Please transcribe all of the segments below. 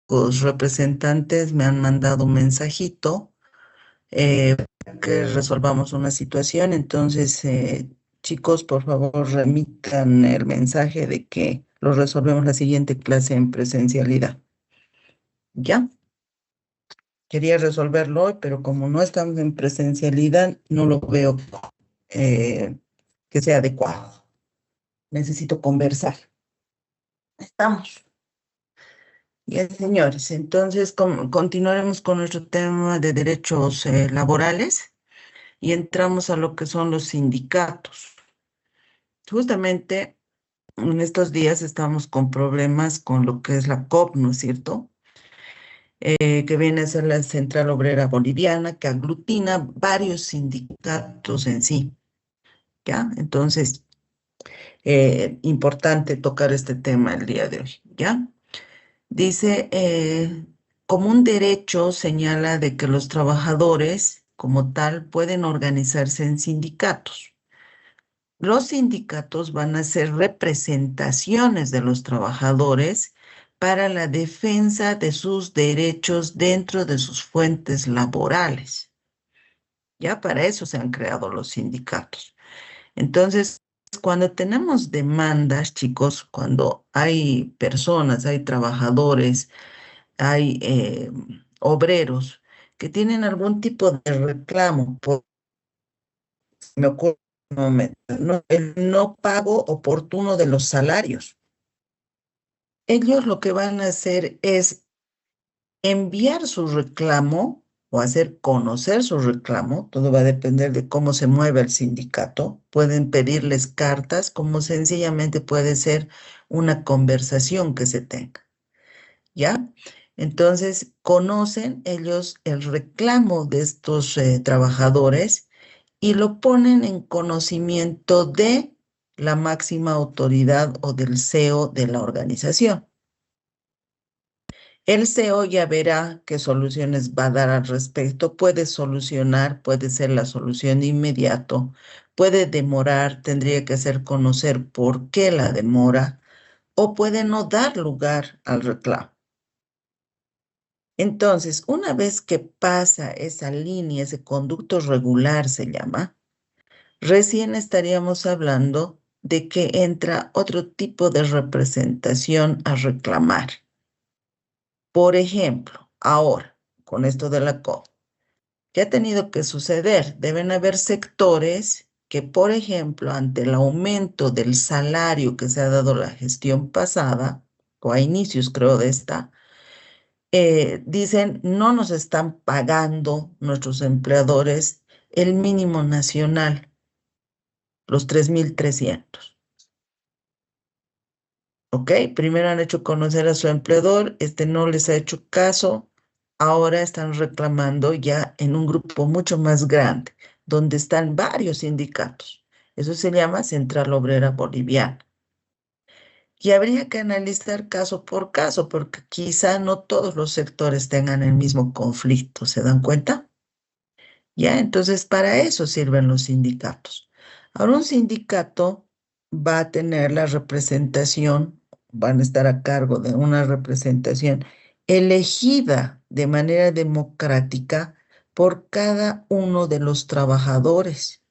los representantes me han mandado un mensajito para que resolvamos una situación. Entonces, chicos, por favor, remitan el mensaje de que lo resolvemos la siguiente clase en presencialidad. ¿Ya? Quería resolverlo hoy, pero como no estamos en presencialidad, no lo veo que sea adecuado. Necesito conversar. Estamos. Ya, señores, entonces continuaremos con nuestro tema de derechos laborales y entramos a lo que son los sindicatos. Justamente en estos días estamos con problemas con lo que es la COP, ¿no es cierto? Que viene a ser la Central Obrera Boliviana, que aglutina varios sindicatos en sí, ¿ya? Entonces, importante tocar este tema el día de hoy, ¿ya? Dice, como un derecho señala de que los trabajadores, como tal, pueden organizarse en sindicatos. Los sindicatos van a ser representaciones de los trabajadores para la defensa de sus derechos dentro de sus fuentes laborales. Ya para eso se han creado los sindicatos. Entonces, cuando tenemos demandas, chicos, cuando hay personas, hay trabajadores, hay obreros que tienen algún tipo de reclamo, me ocurre un momento, ¿no? El no pago oportuno de los salarios. Ellos lo que van a hacer es enviar su reclamo o hacer conocer su reclamo, todo va a depender de cómo se mueva el sindicato. Pueden pedirles cartas, como sencillamente puede ser una conversación que se tenga. ¿Ya? Entonces, conocen ellos el reclamo de estos trabajadores y lo ponen en conocimiento de la máxima autoridad o del CEO de la organización. El CEO ya verá qué soluciones va a dar al respecto. Puede solucionar, puede ser la solución de inmediato, puede demorar, tendría que hacer conocer por qué la demora o puede no dar lugar al reclamo. Entonces, una vez que pasa esa línea, ese conducto regular se llama, recién estaríamos hablando de que entra otro tipo de representación a reclamar. Por ejemplo, ahora, con esto de la COP, ¿qué ha tenido que suceder? Deben haber sectores que, por ejemplo, ante el aumento del salario que se ha dado la gestión pasada, o a inicios creo de esta, dicen, no nos están pagando nuestros empleadores el mínimo nacional, los 3.300. ¿Ok? Primero han hecho conocer a su empleador, este no les ha hecho caso, ahora están reclamando ya en un grupo mucho más grande, donde están varios sindicatos. Eso se llama Central Obrera Boliviana. Y habría que analizar caso por caso, porque quizá no todos los sectores tengan el mismo conflicto, ¿se dan cuenta? Ya, entonces para eso sirven los sindicatos. Ahora un sindicato va a tener la representación, van a estar a cargo de una representación elegida de manera democrática por cada uno de los trabajadores.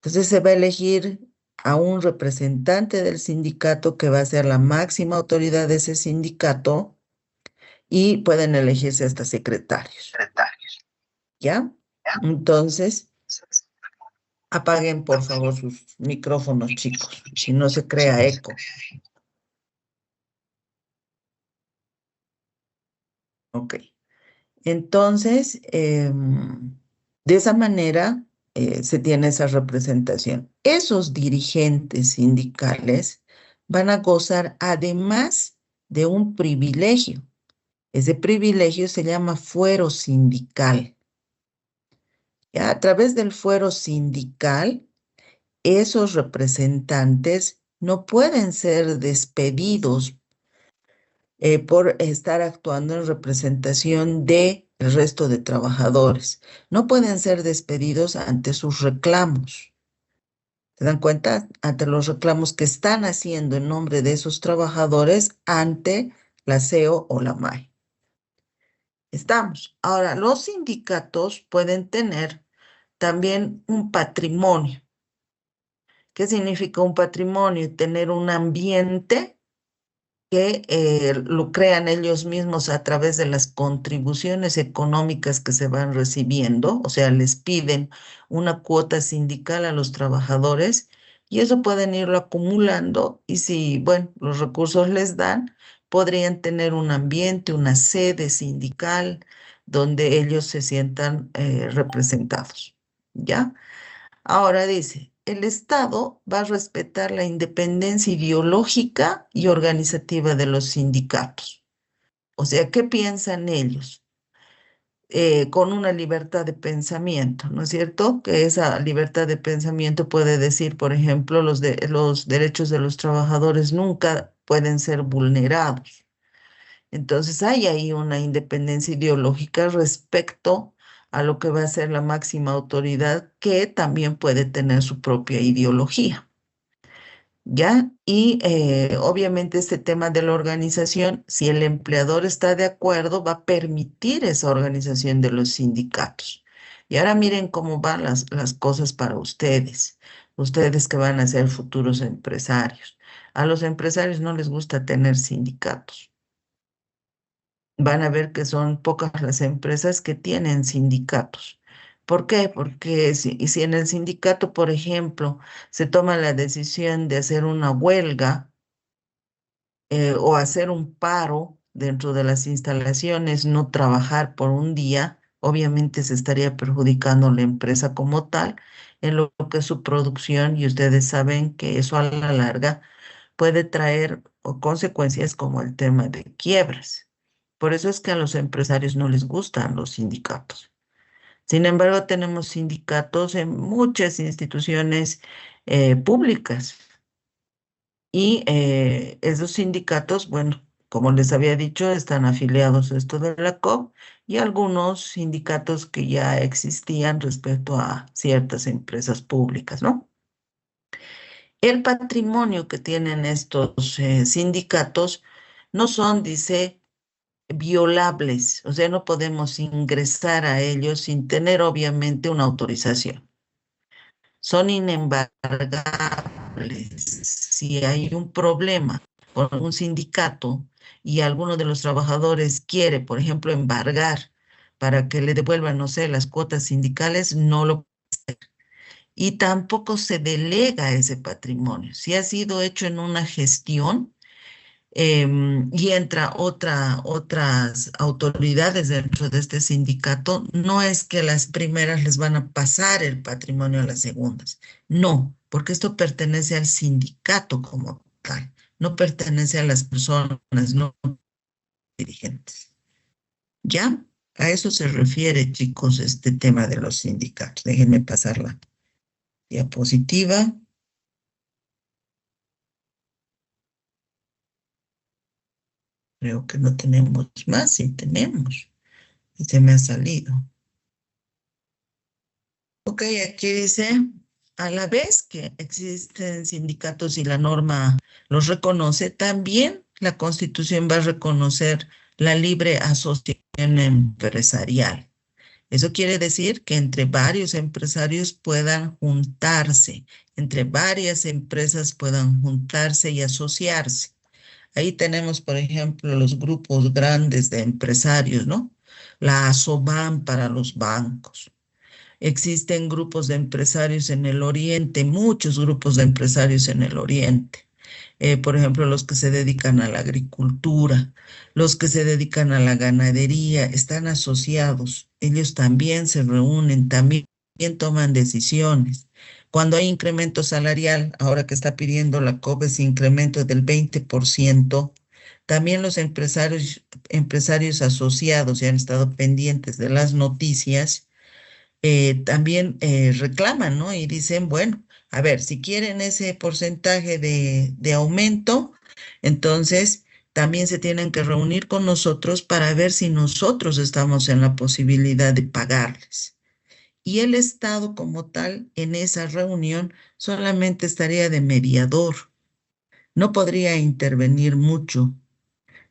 Entonces se va a elegir a un representante del sindicato que va a ser la máxima autoridad de ese sindicato y pueden elegirse hasta secretarios. ¿Ya? Entonces, apaguen por favor sus micrófonos, chicos, si no se crea eco. Ok. Entonces, de esa manera se tiene esa representación. Esos dirigentes sindicales van a gozar además de un privilegio. Ese privilegio se llama fuero sindical. ¿Ya? A través del fuero sindical, esos representantes no pueden ser despedidos por estar actuando en representación del resto de trabajadores. No pueden ser despedidos ante sus reclamos. ¿Se dan cuenta? Ante los reclamos que están haciendo en nombre de esos trabajadores ante la CEO o la MAE. Estamos. Ahora, los sindicatos pueden tener también un patrimonio. ¿Qué significa un patrimonio? Tener un ambiente que lo crean ellos mismos a través de las contribuciones económicas que se van recibiendo, o sea, les piden una cuota sindical a los trabajadores y eso pueden irlo acumulando y si, bueno, los recursos les dan, podrían tener un ambiente, una sede sindical donde ellos se sientan representados, ¿ya? Ahora dice, el Estado va a respetar la independencia ideológica y organizativa de los sindicatos. O sea, ¿qué piensan ellos? Con una libertad de pensamiento, ¿no es cierto? Que esa libertad de pensamiento puede decir, por ejemplo, los derechos de los trabajadores nunca pueden ser vulnerados. Entonces hay ahí una independencia ideológica respecto a lo que va a ser la máxima autoridad, que también puede tener su propia ideología, ¿ya? Y obviamente este tema de la organización, si el empleador está de acuerdo, va a permitir esa organización de los sindicatos. Y ahora miren cómo van las cosas para ustedes que van a ser futuros empresarios. A los empresarios no les gusta tener sindicatos. Van a ver que son pocas las empresas que tienen sindicatos. ¿Por qué? Porque si en el sindicato, por ejemplo, se toma la decisión de hacer una huelga o hacer un paro dentro de las instalaciones, no trabajar por un día, obviamente se estaría perjudicando la empresa como tal en lo que es su producción y ustedes saben que eso a la larga puede traer consecuencias como el tema de quiebras. Por eso es que a los empresarios no les gustan los sindicatos. Sin embargo, tenemos sindicatos en muchas instituciones públicas y esos sindicatos, bueno, como les había dicho, están afiliados a esto de la COP y algunos sindicatos que ya existían respecto a ciertas empresas públicas, ¿no? El patrimonio que tienen estos sindicatos no son, dice, violables, o sea, no podemos ingresar a ellos sin tener obviamente una autorización. Son inembargables. Si hay un problema con un sindicato y alguno de los trabajadores quiere, por ejemplo, embargar para que le devuelvan, no sé, las cuotas sindicales, no lo y tampoco se delega ese patrimonio. Si ha sido hecho en una gestión y entra otras autoridades dentro de este sindicato, no es que las primeras les van a pasar el patrimonio a las segundas. No, porque esto pertenece al sindicato como tal, no pertenece a las personas, no dirigentes. ¿Ya? A eso se refiere, chicos, este tema de los sindicatos. Déjenme pasar la diapositiva. Creo que no tenemos más, sí tenemos. Y se me ha salido. Ok, aquí dice, a la vez que existen sindicatos y la norma los reconoce, también la Constitución va a reconocer la libre asociación empresarial. Eso quiere decir que entre varios empresarios puedan juntarse, entre varias empresas puedan juntarse y asociarse. Ahí tenemos, por ejemplo, los grupos grandes de empresarios, ¿no? La ASOBAN para los bancos. Existen grupos de empresarios en el oriente, muchos grupos de empresarios en el oriente. Por ejemplo, los que se dedican a la agricultura, los que se dedican a la ganadería, están asociados. Ellos también se reúnen, también toman decisiones. Cuando hay incremento salarial, ahora que está pidiendo la COP ese incremento del 20%, también los empresarios asociados y han estado pendientes de las noticias también reclaman, ¿no? Y dicen, bueno, a ver, si quieren ese porcentaje de aumento, entonces también se tienen que reunir con nosotros para ver si nosotros estamos en la posibilidad de pagarles. Y el Estado como tal en esa reunión solamente estaría de mediador, no podría intervenir mucho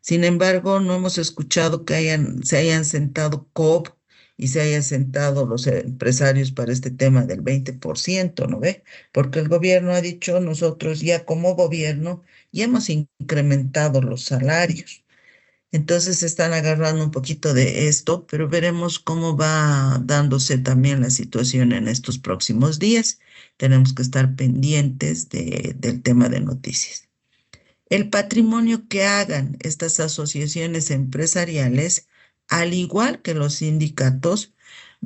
Sin embargo, no hemos escuchado que se hayan sentado COP y se hayan sentado los empresarios para este tema del 20%, ¿no ve? Porque el gobierno ha dicho, nosotros ya como gobierno ya hemos incrementado los salarios. Entonces se están agarrando un poquito de esto, pero veremos cómo va dándose también la situación en estos próximos días. Tenemos que estar pendientes del tema de noticias. El patrimonio que hagan estas asociaciones empresariales, al igual que los sindicatos,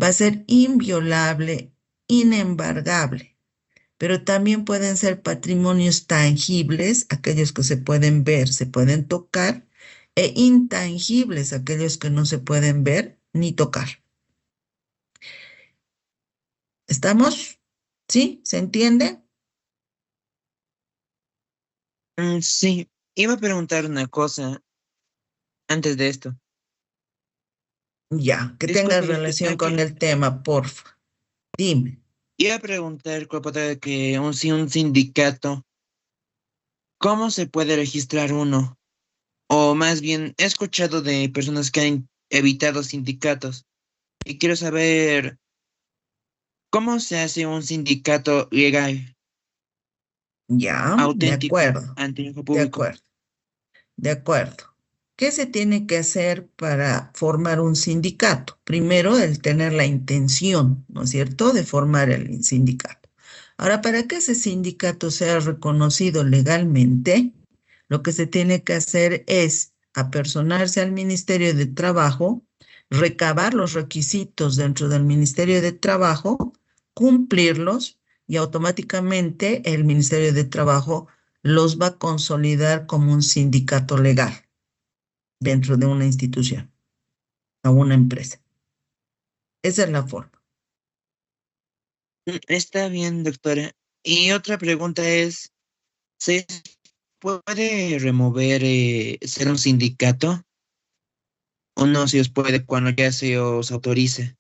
va a ser inviolable, inembargable, pero también pueden ser patrimonios tangibles, aquellos que se pueden ver, se pueden tocar, e intangibles, aquellos que no se pueden ver ni tocar. ¿Estamos? ¿Sí? ¿Se entiende? Sí, iba a preguntar una cosa antes de esto. Ya, que tenga Disculpe, relación con aquí el tema, porfa. Dime. iba a preguntar que si un sindicato, ¿cómo se puede registrar uno? O más bien, he escuchado de personas que han evitado sindicatos y quiero saber cómo se hace un sindicato legal, Ya, de auténtico, acuerdo, ante el ojo de público. acuerdo. De acuerdo. ¿Qué se tiene que hacer para formar un sindicato? Primero, el tener la intención, ¿no es cierto?, de formar el sindicato. Ahora, para que ese sindicato sea reconocido legalmente, lo que se tiene que hacer es apersonarse al Ministerio de Trabajo, recabar los requisitos dentro del Ministerio de Trabajo, cumplirlos y automáticamente el Ministerio de Trabajo los va a consolidar como un sindicato legal dentro de una institución o una empresa. Esa es la forma. Está bien, doctora. Y otra pregunta es, ¿se puede remover ser un sindicato? ¿O no si os puede cuando ya se os autorice?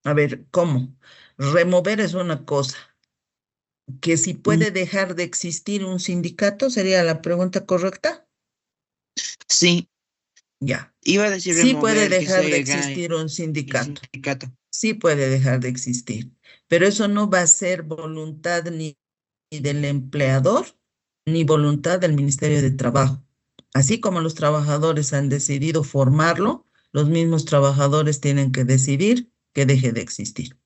A ver, ¿cómo? Remover es una cosa. Que si Mm, puede dejar de existir un sindicato, sería la pregunta correcta. sí, Ya. iba a decir Sí puede remover que sea dejar de legal existir un el sindicato. sindicato. Sí puede dejar de existir. Pero eso no va a ser voluntad ni del empleador ni voluntad del Ministerio de Trabajo. Así como los trabajadores han decidido formarlo, los mismos trabajadores tienen que decidir que deje de existir.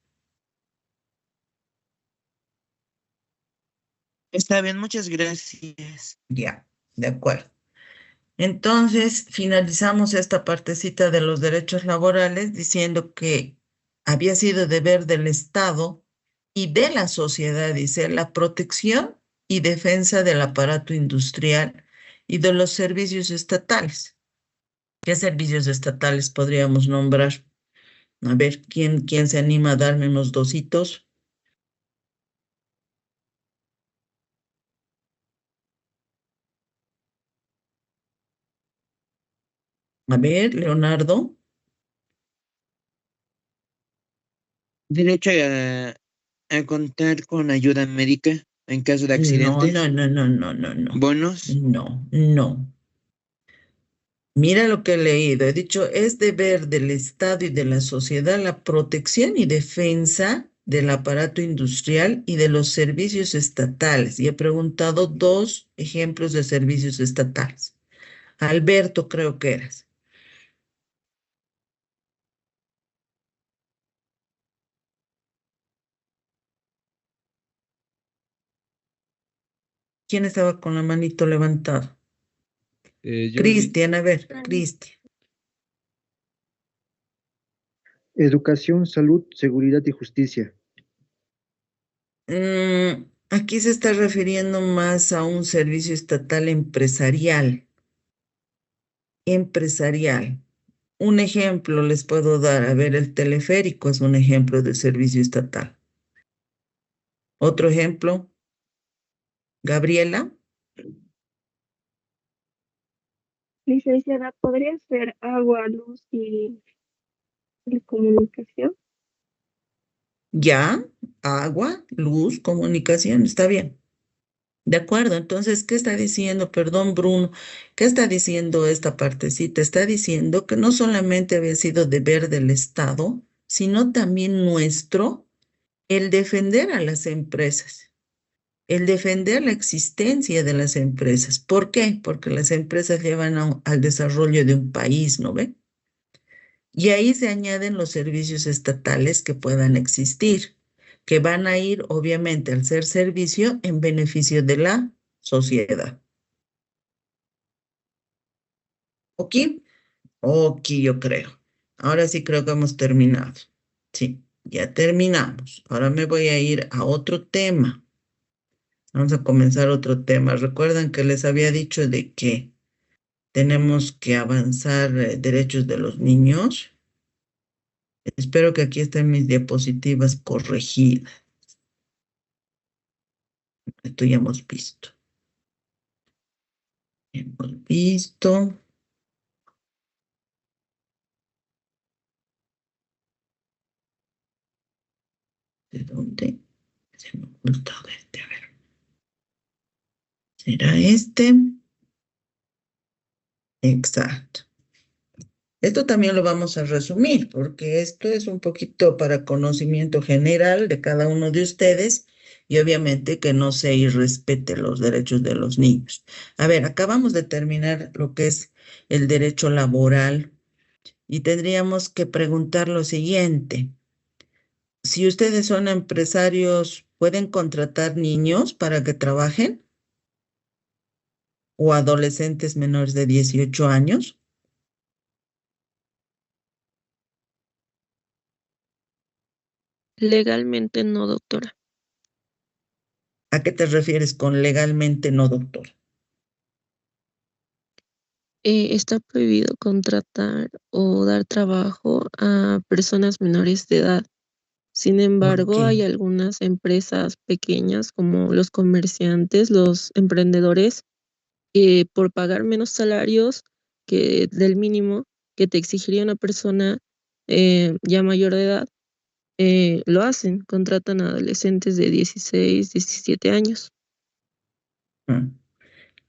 Está bien, muchas gracias. Ya, de acuerdo. Entonces, finalizamos esta partecita de los derechos laborales diciendo que había sido deber del Estado y de la sociedad, dice, la protección y defensa del aparato industrial y de los servicios estatales. ¿Qué servicios estatales podríamos nombrar? A ver, ¿quién se anima a darme unos dositos? A ver, Leonardo. Derecho a contar con ayuda médica en caso de No, no, accidentes, no, no, no, no, no. bonos. No, no. Mira lo que he leído. He dicho, es deber del Estado y de la sociedad la protección y defensa del aparato industrial y de los servicios estatales. Y he preguntado dos ejemplos de servicios estatales. Alberto, creo que eras. ¿Quién estaba con la manito levantada? Jordi. Cristian, a ver, Cristian. Educación, salud, seguridad y justicia. Aquí se está refiriendo más a un servicio estatal empresarial. Empresarial. Un ejemplo les puedo dar. A ver, el teleférico es un ejemplo de servicio estatal. Otro ejemplo, Gabriela. Licenciada, ¿podría ser agua, luz y telecomunicación? Ya, agua, luz, comunicación, está bien. ¿De acuerdo? Entonces, ¿qué está diciendo? Perdón, Bruno, ¿qué está diciendo esta partecita? Está diciendo que no solamente había sido deber del Estado, sino también nuestro el defender a las empresas, el defender la existencia de las empresas. ¿Por qué? Porque las empresas llevan al desarrollo de un país, ¿no ve? Y ahí se añaden los servicios estatales que puedan existir, que van a ir, obviamente, al ser servicio en beneficio de la sociedad. ¿Ok? Ok, yo creo. Ahora sí creo que hemos terminado. Sí, ya terminamos. Ahora me voy a ir a otro tema. Vamos a comenzar otro tema. Recuerdan que les había dicho de que tenemos que avanzar derechos de los niños. Espero que aquí estén mis diapositivas corregidas. Esto ya hemos visto. Hemos visto. ¿De dónde? Se me ha ocultado este. A ver. ¿Será este? Exacto. Esto también lo vamos a resumir porque esto es un poquito para conocimiento general de cada uno de ustedes y obviamente que no se irrespete los derechos de los niños. A ver, acabamos de terminar lo que es el derecho laboral y tendríamos que preguntar lo siguiente. Si ustedes son empresarios, ¿pueden contratar niños para que trabajen? ¿O adolescentes menores de 18 años? Legalmente no, doctora. ¿A qué te refieres con legalmente no, doctor? Está prohibido contratar o dar trabajo a personas menores de edad. Sin ¿Por embargo, qué? hay algunas empresas pequeñas como los comerciantes, los emprendedores, que por pagar menos salarios que del mínimo que te exigiría una persona ya mayor de edad, lo hacen, contratan a adolescentes de 16, 17 años. Mm,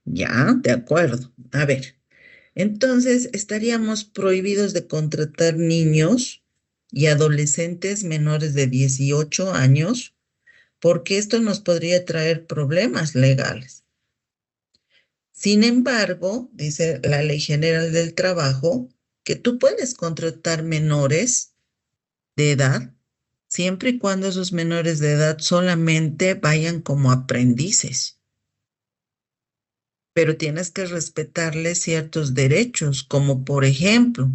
ya, de acuerdo. A ver, entonces estaríamos prohibidos de contratar niños y adolescentes menores de 18 años porque esto nos podría traer problemas legales. Sin embargo, dice la Ley General del Trabajo que tú puedes contratar menores de edad siempre y cuando esos menores de edad solamente vayan como aprendices. Pero tienes que respetarles ciertos derechos, como por ejemplo,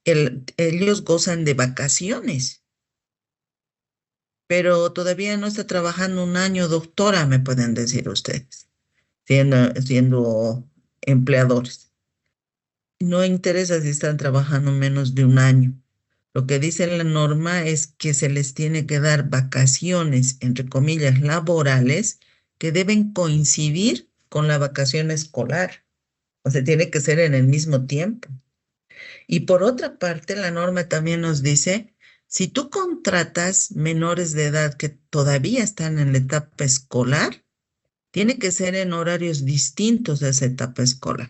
ellos gozan de vacaciones, pero todavía no está trabajando un año, doctora, me pueden decir ustedes, siendo empleadores. No interesa si están trabajando menos de un año. Lo que dice la norma es que se les tiene que dar vacaciones, entre comillas, laborales, que deben coincidir con la vacación escolar. O sea, tiene que ser en el mismo tiempo. Y por otra parte, la norma también nos dice, si tú contratas menores de edad que todavía están en la etapa escolar, tiene que ser en horarios distintos de esa etapa escolar.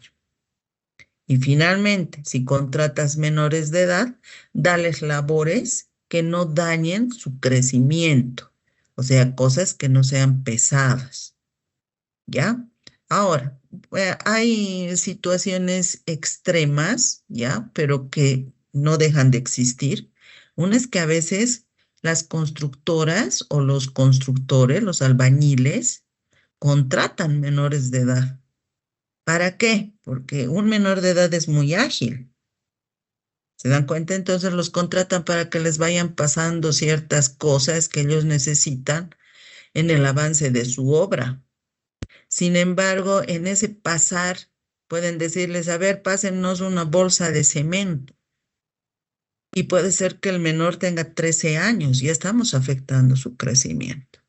Y finalmente, si contratas menores de edad, dales labores que no dañen su crecimiento, o sea, cosas que no sean pesadas, ¿ya? Ahora, hay situaciones extremas, ¿ya? Pero que no dejan de existir. Una es que a veces las constructoras o los constructores, los albañiles, contratan menores de edad. ¿Para qué? Porque un menor de edad es muy ágil. ¿Se dan cuenta? Entonces los contratan para que les vayan pasando ciertas cosas que ellos necesitan en el avance de su obra. Sin embargo, en ese pasar pueden decirles, a ver, pásennos una bolsa de cemento. Y puede ser que el menor tenga 13 años, ya estamos afectando su crecimiento.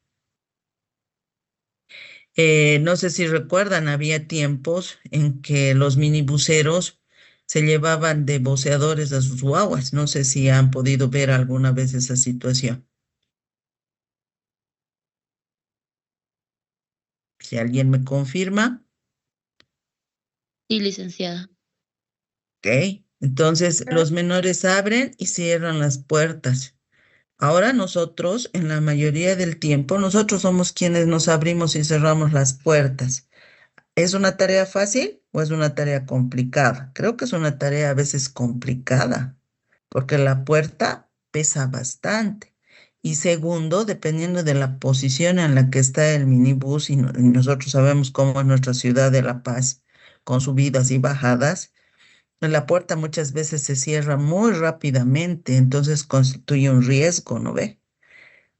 No sé si recuerdan, había tiempos en que los minibuseros se llevaban de voceadores a sus guaguas. No sé si han podido ver alguna vez esa situación. Si alguien me confirma. Sí, licenciada. Ok. Entonces, los menores abren y cierran las puertas. Ahora nosotros, en la mayoría del tiempo, nosotros somos quienes nos abrimos y cerramos las puertas. ¿Es una tarea fácil o es una tarea complicada? Creo que es una tarea a veces complicada, porque la puerta pesa bastante. Y segundo, dependiendo de la posición en la que está el minibús, y nosotros sabemos cómo es nuestra ciudad de La Paz, con subidas y bajadas, la puerta muchas veces se cierra muy rápidamente, entonces constituye un riesgo, ¿no ve?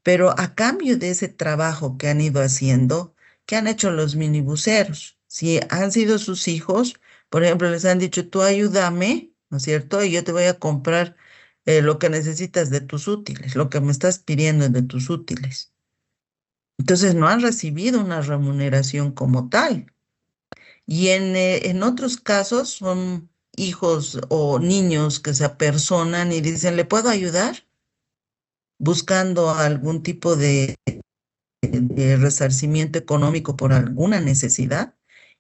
Pero a cambio de ese trabajo que han ido haciendo, ¿qué han hecho los minibuseros? Si han sido sus hijos, por ejemplo, les han dicho, tú ayúdame, ¿no es cierto? Y yo te voy a comprar lo que necesitas de tus útiles, lo que me estás pidiendo de tus útiles. Entonces no han recibido una remuneración como tal. Y en otros casos son hijos o niños que se apersonan y dicen, ¿le puedo ayudar? Buscando algún tipo de resarcimiento económico por alguna necesidad.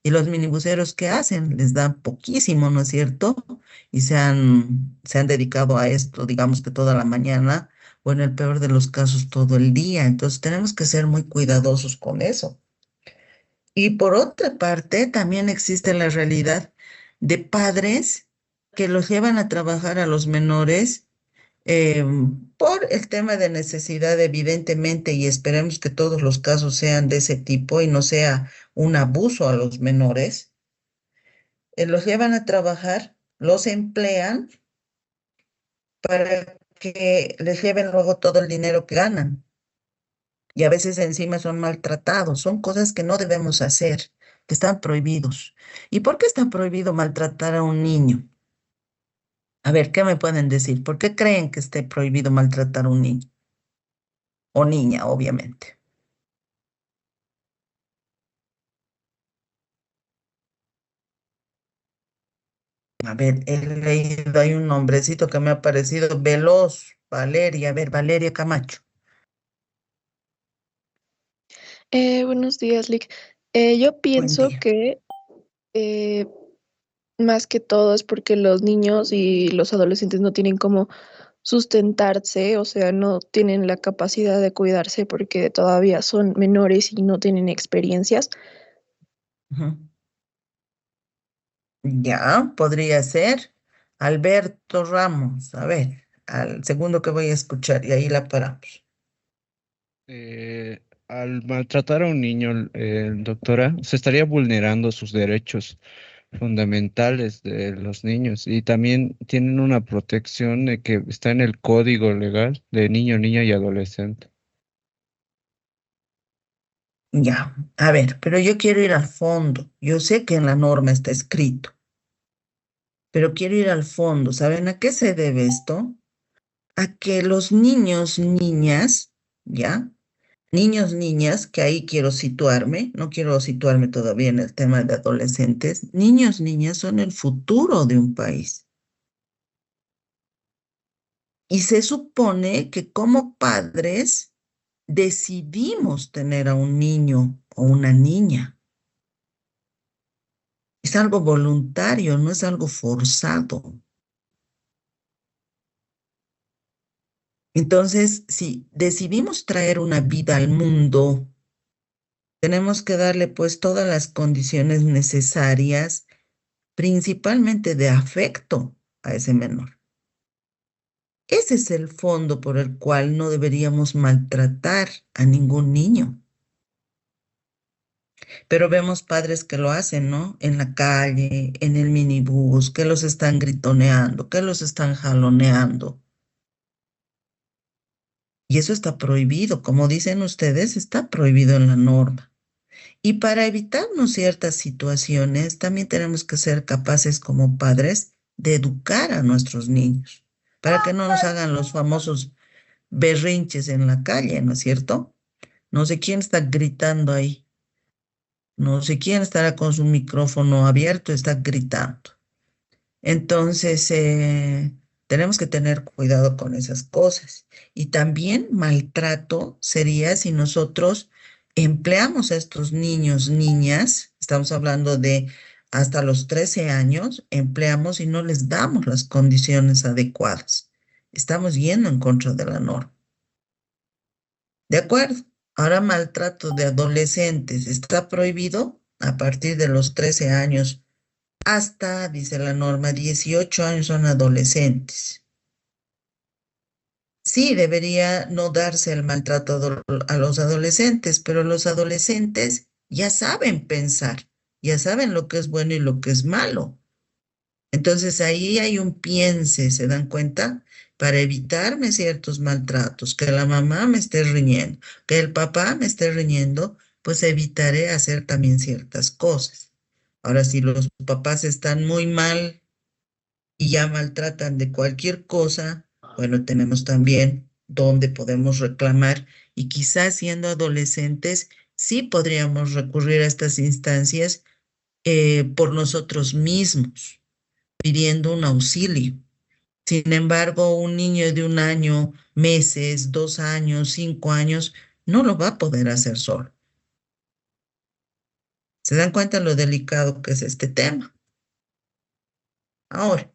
Y los minibuseros, ¿qué hacen? Les dan poquísimo, ¿no es cierto? Y se han dedicado a esto, digamos que toda la mañana, o en el peor de los casos, todo el día. Entonces tenemos que ser muy cuidadosos con eso. Y por otra parte, también existe la realidad de padres que los llevan a trabajar a los menores eh, por el tema de necesidad, evidentemente, y esperemos que todos los casos sean de ese tipo y no sea un abuso a los menores. Los llevan a trabajar, los emplean para que les lleven luego todo el dinero que ganan. Y a veces encima son maltratados. Son cosas que no debemos hacer, que están prohibidos. ¿Y por qué está prohibido maltratar a un niño? A ver, ¿qué me pueden decir? ¿Por qué creen que esté prohibido maltratar a un niño? O niña, obviamente. A ver, he leído, hay un nombrecito que me ha parecido veloz, Valeria. A ver, Valeria Camacho. Buenos días, Lick. Yo Buen pienso día. que eh, más que todo es porque los niños y los adolescentes no tienen cómo sustentarse, o sea, no tienen la capacidad de cuidarse porque todavía son menores y no tienen experiencias. Ujú. Ya, podría ser. Alberto Ramos. A ver, al segundo que voy a escuchar y ahí la paramos. Al maltratar a un niño, doctora, se estaría vulnerando sus derechos fundamentales de los niños y también tienen una protección que está en el código legal de niño, niña y adolescente. Ya, a ver, pero yo quiero ir al fondo. Yo sé que en la norma está escrito, pero quiero ir al fondo. ¿Saben a qué se debe esto? A que los niños, niñas, ¿ya? Niños, niñas, que ahí quiero situarme, no quiero situarme todavía en el tema de adolescentes. Niños, niñas son el futuro de un país. Y se supone que como padres decidimos tener a un niño o una niña. Es algo voluntario, no es algo forzado. Entonces, si decidimos traer una vida al mundo, tenemos que darle pues todas las condiciones necesarias, principalmente de afecto a ese menor. Ese es el fondo por el cual no deberíamos maltratar a ningún niño. Pero vemos padres que lo hacen, ¿no? En la calle, en el minibús, que los están gritoneando, que los están jaloneando. Y eso está prohibido, como dicen ustedes, está prohibido en la norma. Y para evitarnos ciertas situaciones, también tenemos que ser capaces como padres de educar a nuestros niños, para que no nos hagan los famosos berrinches en la calle, ¿no es cierto? No sé quién está gritando ahí, no sé quién estará con su micrófono abierto, está gritando. Entonces, tenemos que tener cuidado con esas cosas. Y también maltrato sería si nosotros empleamos a estos niños, niñas, estamos hablando de hasta los 13 años, empleamos y no les damos las condiciones adecuadas. Estamos yendo en contra de la norma. ¿De acuerdo? Ahora maltrato de adolescentes está prohibido a partir de los 13 años hasta, dice la norma, 18 años son adolescentes. Sí, debería no darse el maltrato a los adolescentes, pero los adolescentes ya saben pensar, ya saben lo que es bueno y lo que es malo. Entonces ahí hay un piense, ¿se dan cuenta? Para evitarme ciertos maltratos, que la mamá me esté riñendo, que el papá me esté riñendo, pues evitaré hacer también ciertas cosas. Ahora, si los papás están muy mal y ya maltratan de cualquier cosa, bueno, tenemos también donde podemos reclamar y quizás siendo adolescentes sí podríamos recurrir a estas instancias por nosotros mismos, pidiendo un auxilio. Sin embargo, un niño de 1 año, meses, 2 años, 5 años, no lo va a poder hacer solo. ¿Se dan cuenta lo delicado que es este tema? Ahora,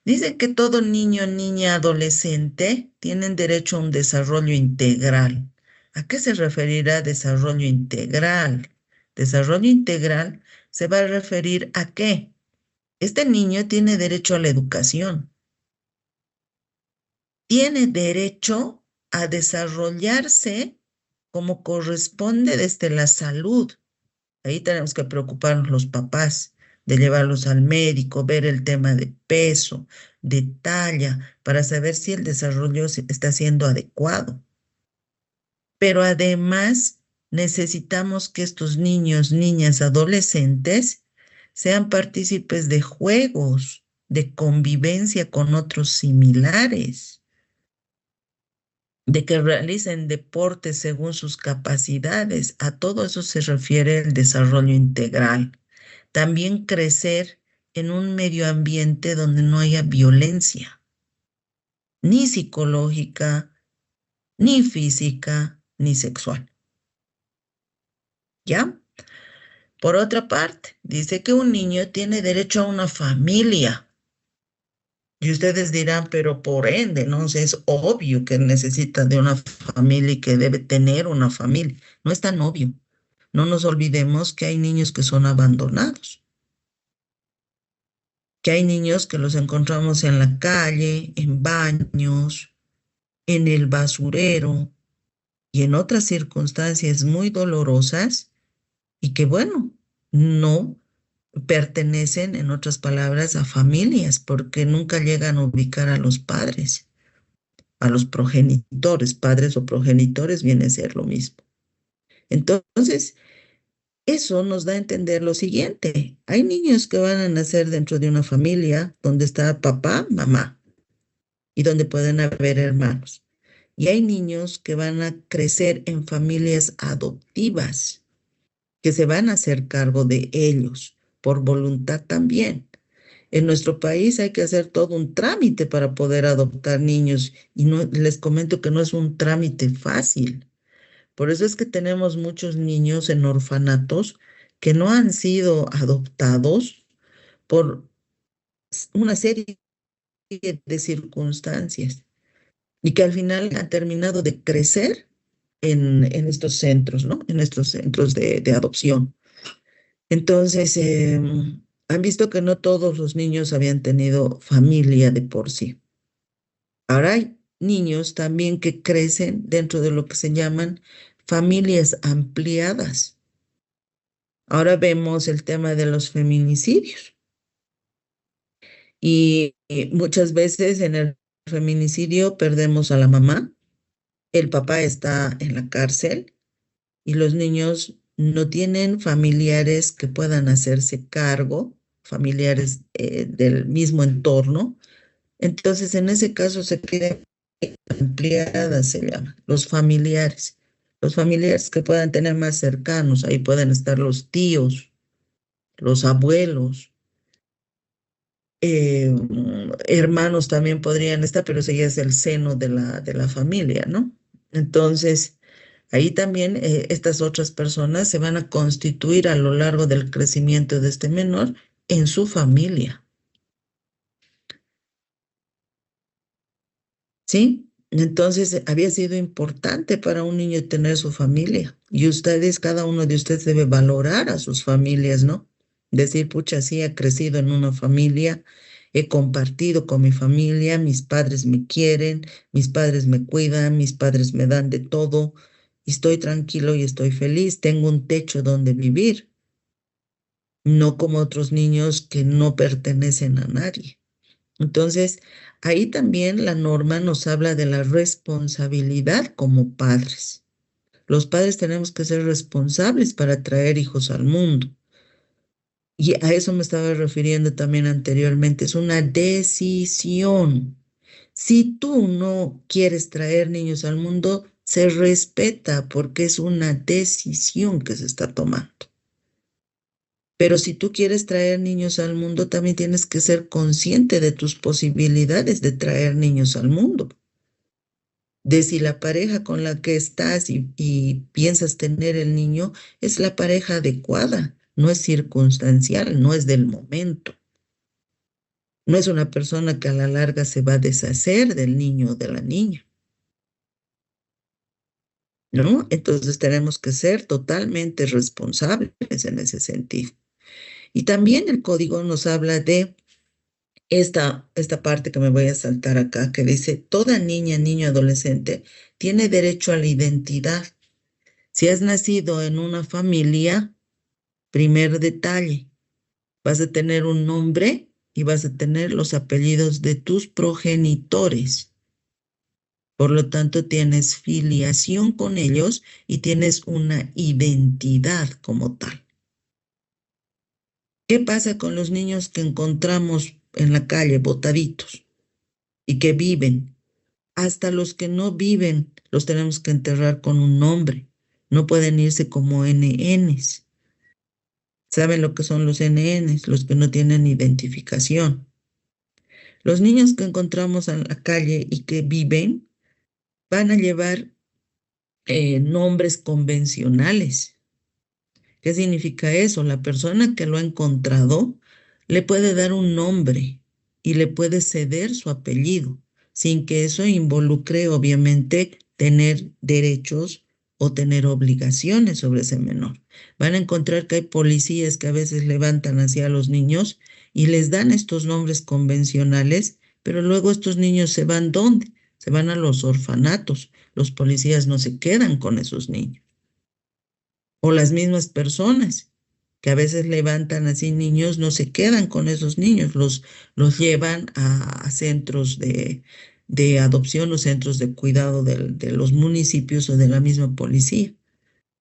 dice que todo niño, niña, adolescente tienen derecho a un desarrollo integral. ¿A qué se referirá desarrollo integral? Desarrollo integral se va a referir a qué. Este niño tiene derecho a la educación. Tiene derecho a desarrollarse como corresponde desde la salud. Ahí tenemos que preocuparnos los papás de llevarlos al médico, ver el tema de peso, de talla, para saber si el desarrollo está siendo adecuado. Pero además necesitamos que estos niños, niñas, adolescentes sean partícipes de juegos, de convivencia con otros similares, de que realicen deportes según sus capacidades. A todo eso se refiere el desarrollo integral. También crecer en un medio ambiente donde no haya violencia, ni psicológica, ni física, ni sexual. ¿Ya? Por otra parte, dice que un niño tiene derecho a una familia. Y ustedes dirán, pero por ende, ¿no? O sea, es obvio que necesita de una familia y que debe tener una familia. No es tan obvio. No nos olvidemos que hay niños que son abandonados, que hay niños que los encontramos en la calle, en baños, en el basurero y en otras circunstancias muy dolorosas y que, bueno, no pertenecen, en otras palabras, a familias porque nunca llegan a ubicar a los padres, a los progenitores, padres o progenitores viene a ser lo mismo. Entonces, eso nos da a entender lo siguiente. Hay niños que van a nacer dentro de una familia donde está papá, mamá y donde pueden haber hermanos. Y hay niños que van a crecer en familias adoptivas, que se van a hacer cargo de ellos por voluntad también. En nuestro país hay que hacer todo un trámite para poder adoptar niños y no, les comento que no es un trámite fácil. Por eso es que tenemos muchos niños en orfanatos que no han sido adoptados por una serie de circunstancias y que al final han terminado de crecer en estos centros, ¿no? En estos centros de adopción. Entonces, han visto que no todos los niños habían tenido familia de por sí. Ahora hay niños también que crecen dentro de lo que se llaman familias ampliadas. Ahora vemos el tema de los feminicidios. Y muchas veces en el feminicidio perdemos a la mamá, el papá está en la cárcel y los niños no tienen familiares que puedan hacerse cargo, familiares del mismo entorno. Entonces, en ese caso se pide ampliada, se llama, los familiares que puedan tener más cercanos, ahí pueden estar los tíos, los abuelos, hermanos también podrían estar, pero ese ya es el seno de la familia, ¿no? Entonces, Ahí también estas otras personas se van a constituir a lo largo del crecimiento de este menor en su familia. ¿Sí? Entonces había sido importante para un niño tener su familia. Y ustedes, cada uno de ustedes debe valorar a sus familias, ¿no? Decir, pucha, sí, he crecido en una familia, he compartido con mi familia, mis padres me quieren, mis padres me cuidan, mis padres me dan de todo, y estoy tranquilo y estoy feliz, tengo un techo donde vivir, no como otros niños que no pertenecen a nadie. Entonces, ahí también la norma nos habla de la responsabilidad como padres. Los padres tenemos que ser responsables para traer hijos al mundo. Y a eso me estaba refiriendo también anteriormente. Es una decisión. Si tú no quieres traer niños al mundo, se respeta porque es una decisión que se está tomando. Pero si tú quieres traer niños al mundo, también tienes que ser consciente de tus posibilidades de traer niños al mundo. De si la pareja con la que estás y piensas tener el niño es la pareja adecuada, no es circunstancial, no es del momento. No es una persona que a la larga se va a deshacer del niño o de la niña, ¿no? Entonces tenemos que ser totalmente responsables en ese sentido. Y también el código nos habla de esta parte que me voy a saltar acá, que dice, toda niña, niño, adolescente tiene derecho a la identidad. Si has nacido en una familia, primer detalle, vas a tener un nombre y vas a tener los apellidos de tus progenitores. Por lo tanto, tienes filiación con ellos y tienes una identidad como tal. ¿Qué pasa con los niños que encontramos en la calle botaditos y que viven? Hasta los que no viven los tenemos que enterrar con un nombre. No pueden irse como NNs. ¿Saben lo que son los NNs? Los que no tienen identificación. Los niños que encontramos en la calle y que viven van a llevar nombres convencionales. ¿Qué significa eso? La persona que lo ha encontrado le puede dar un nombre y le puede ceder su apellido, sin que eso involucre, obviamente, tener derechos o tener obligaciones sobre ese menor. Van a encontrar que hay policías que a veces levantan hacia los niños y les dan estos nombres convencionales, pero luego estos niños se van ¿dónde? Se van a los orfanatos. Los policías no se quedan con esos niños. O las mismas personas que a veces levantan así niños, no se quedan con esos niños, los llevan a centros de adopción o centros de cuidado de los municipios o de la misma policía,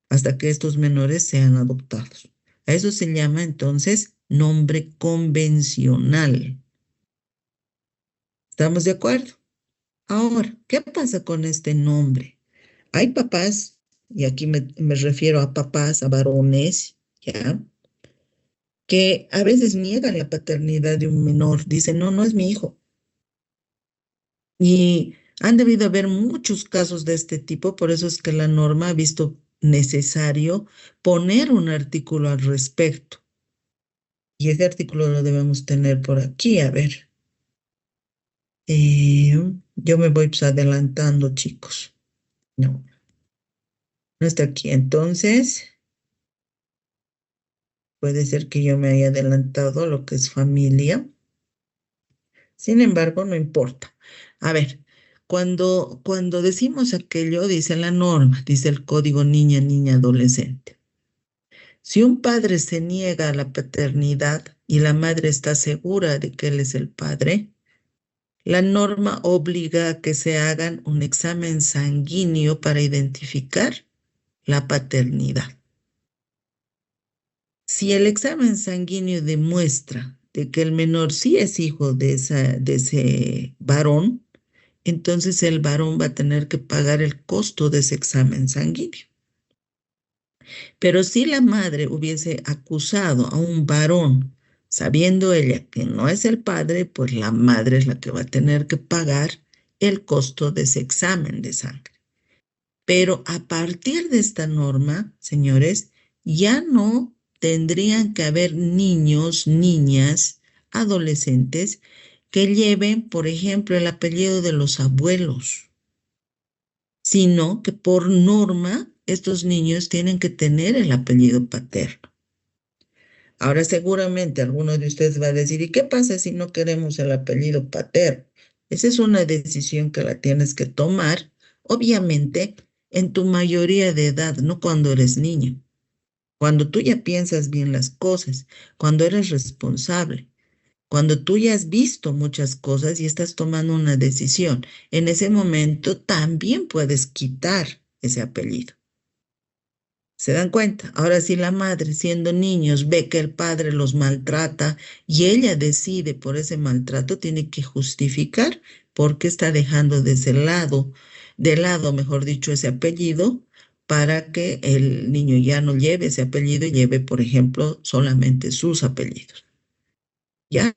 hasta que estos menores sean adoptados. A eso se llama entonces nombre convencional. ¿Estamos de acuerdo? Ahora, ¿qué pasa con este nombre? Hay papás, y aquí me refiero a papás, a varones, ¿ya? Que a veces niegan la paternidad de un menor, dicen, no, no es mi hijo. Y han debido haber muchos casos de este tipo, por eso es que la norma ha visto necesario poner un artículo al respecto. Y ese artículo lo debemos tener por aquí, a ver. Yo me voy pues adelantando, chicos. No, no está aquí. Entonces, puede ser que yo me haya adelantado lo que es familia. Sin embargo, no importa. A ver, cuando decimos aquello, dice la norma, dice el código niña, niña, adolescente. Si un padre se niega a la paternidad y la madre está segura de que él es el padre, la norma obliga a que se hagan un examen sanguíneo para identificar la paternidad. Si el examen sanguíneo demuestra de que el menor sí es hijo de ese varón, entonces el varón va a tener que pagar el costo de ese examen sanguíneo. Pero si la madre hubiese acusado a un varón, sabiendo ella que no es el padre, pues la madre es la que va a tener que pagar el costo de ese examen de sangre. Pero a partir de esta norma, señores, ya no tendrían que haber niños, niñas, adolescentes que lleven, por ejemplo, el apellido de los abuelos, sino que por norma estos niños tienen que tener el apellido paterno. Ahora seguramente alguno de ustedes va a decir, ¿y qué pasa si no queremos el apellido paterno? Esa es una decisión que la tienes que tomar, obviamente, en tu mayoría de edad, no cuando eres niño. Cuando tú ya piensas bien las cosas, cuando eres responsable, cuando tú ya has visto muchas cosas y estás tomando una decisión, en ese momento también puedes quitar ese apellido. ¿Se dan cuenta? Ahora, si la madre, siendo niños, ve que el padre los maltrata y ella decide por ese maltrato, tiene que justificar por qué está dejando de lado, mejor dicho, ese apellido, para que el niño ya no lleve ese apellido y lleve, por ejemplo, solamente sus apellidos. ¿Ya?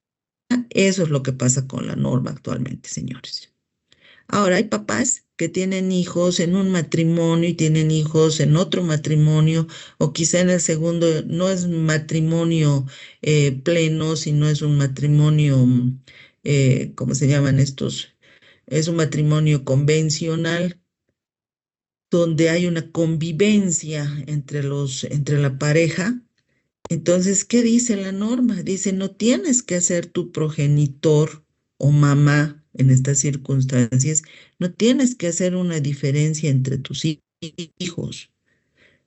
Eso es lo que pasa con la norma actualmente, señores. Ahora hay papás que tienen hijos en un matrimonio y tienen hijos en otro matrimonio, o quizá en el segundo no es matrimonio pleno, sino es un matrimonio, ¿cómo se llaman estos? Es un matrimonio convencional donde hay una convivencia entre la pareja. Entonces, ¿qué dice la norma? Dice, no tienes que ser tu progenitor o mamá en estas circunstancias, no tienes que hacer una diferencia entre tus hijos.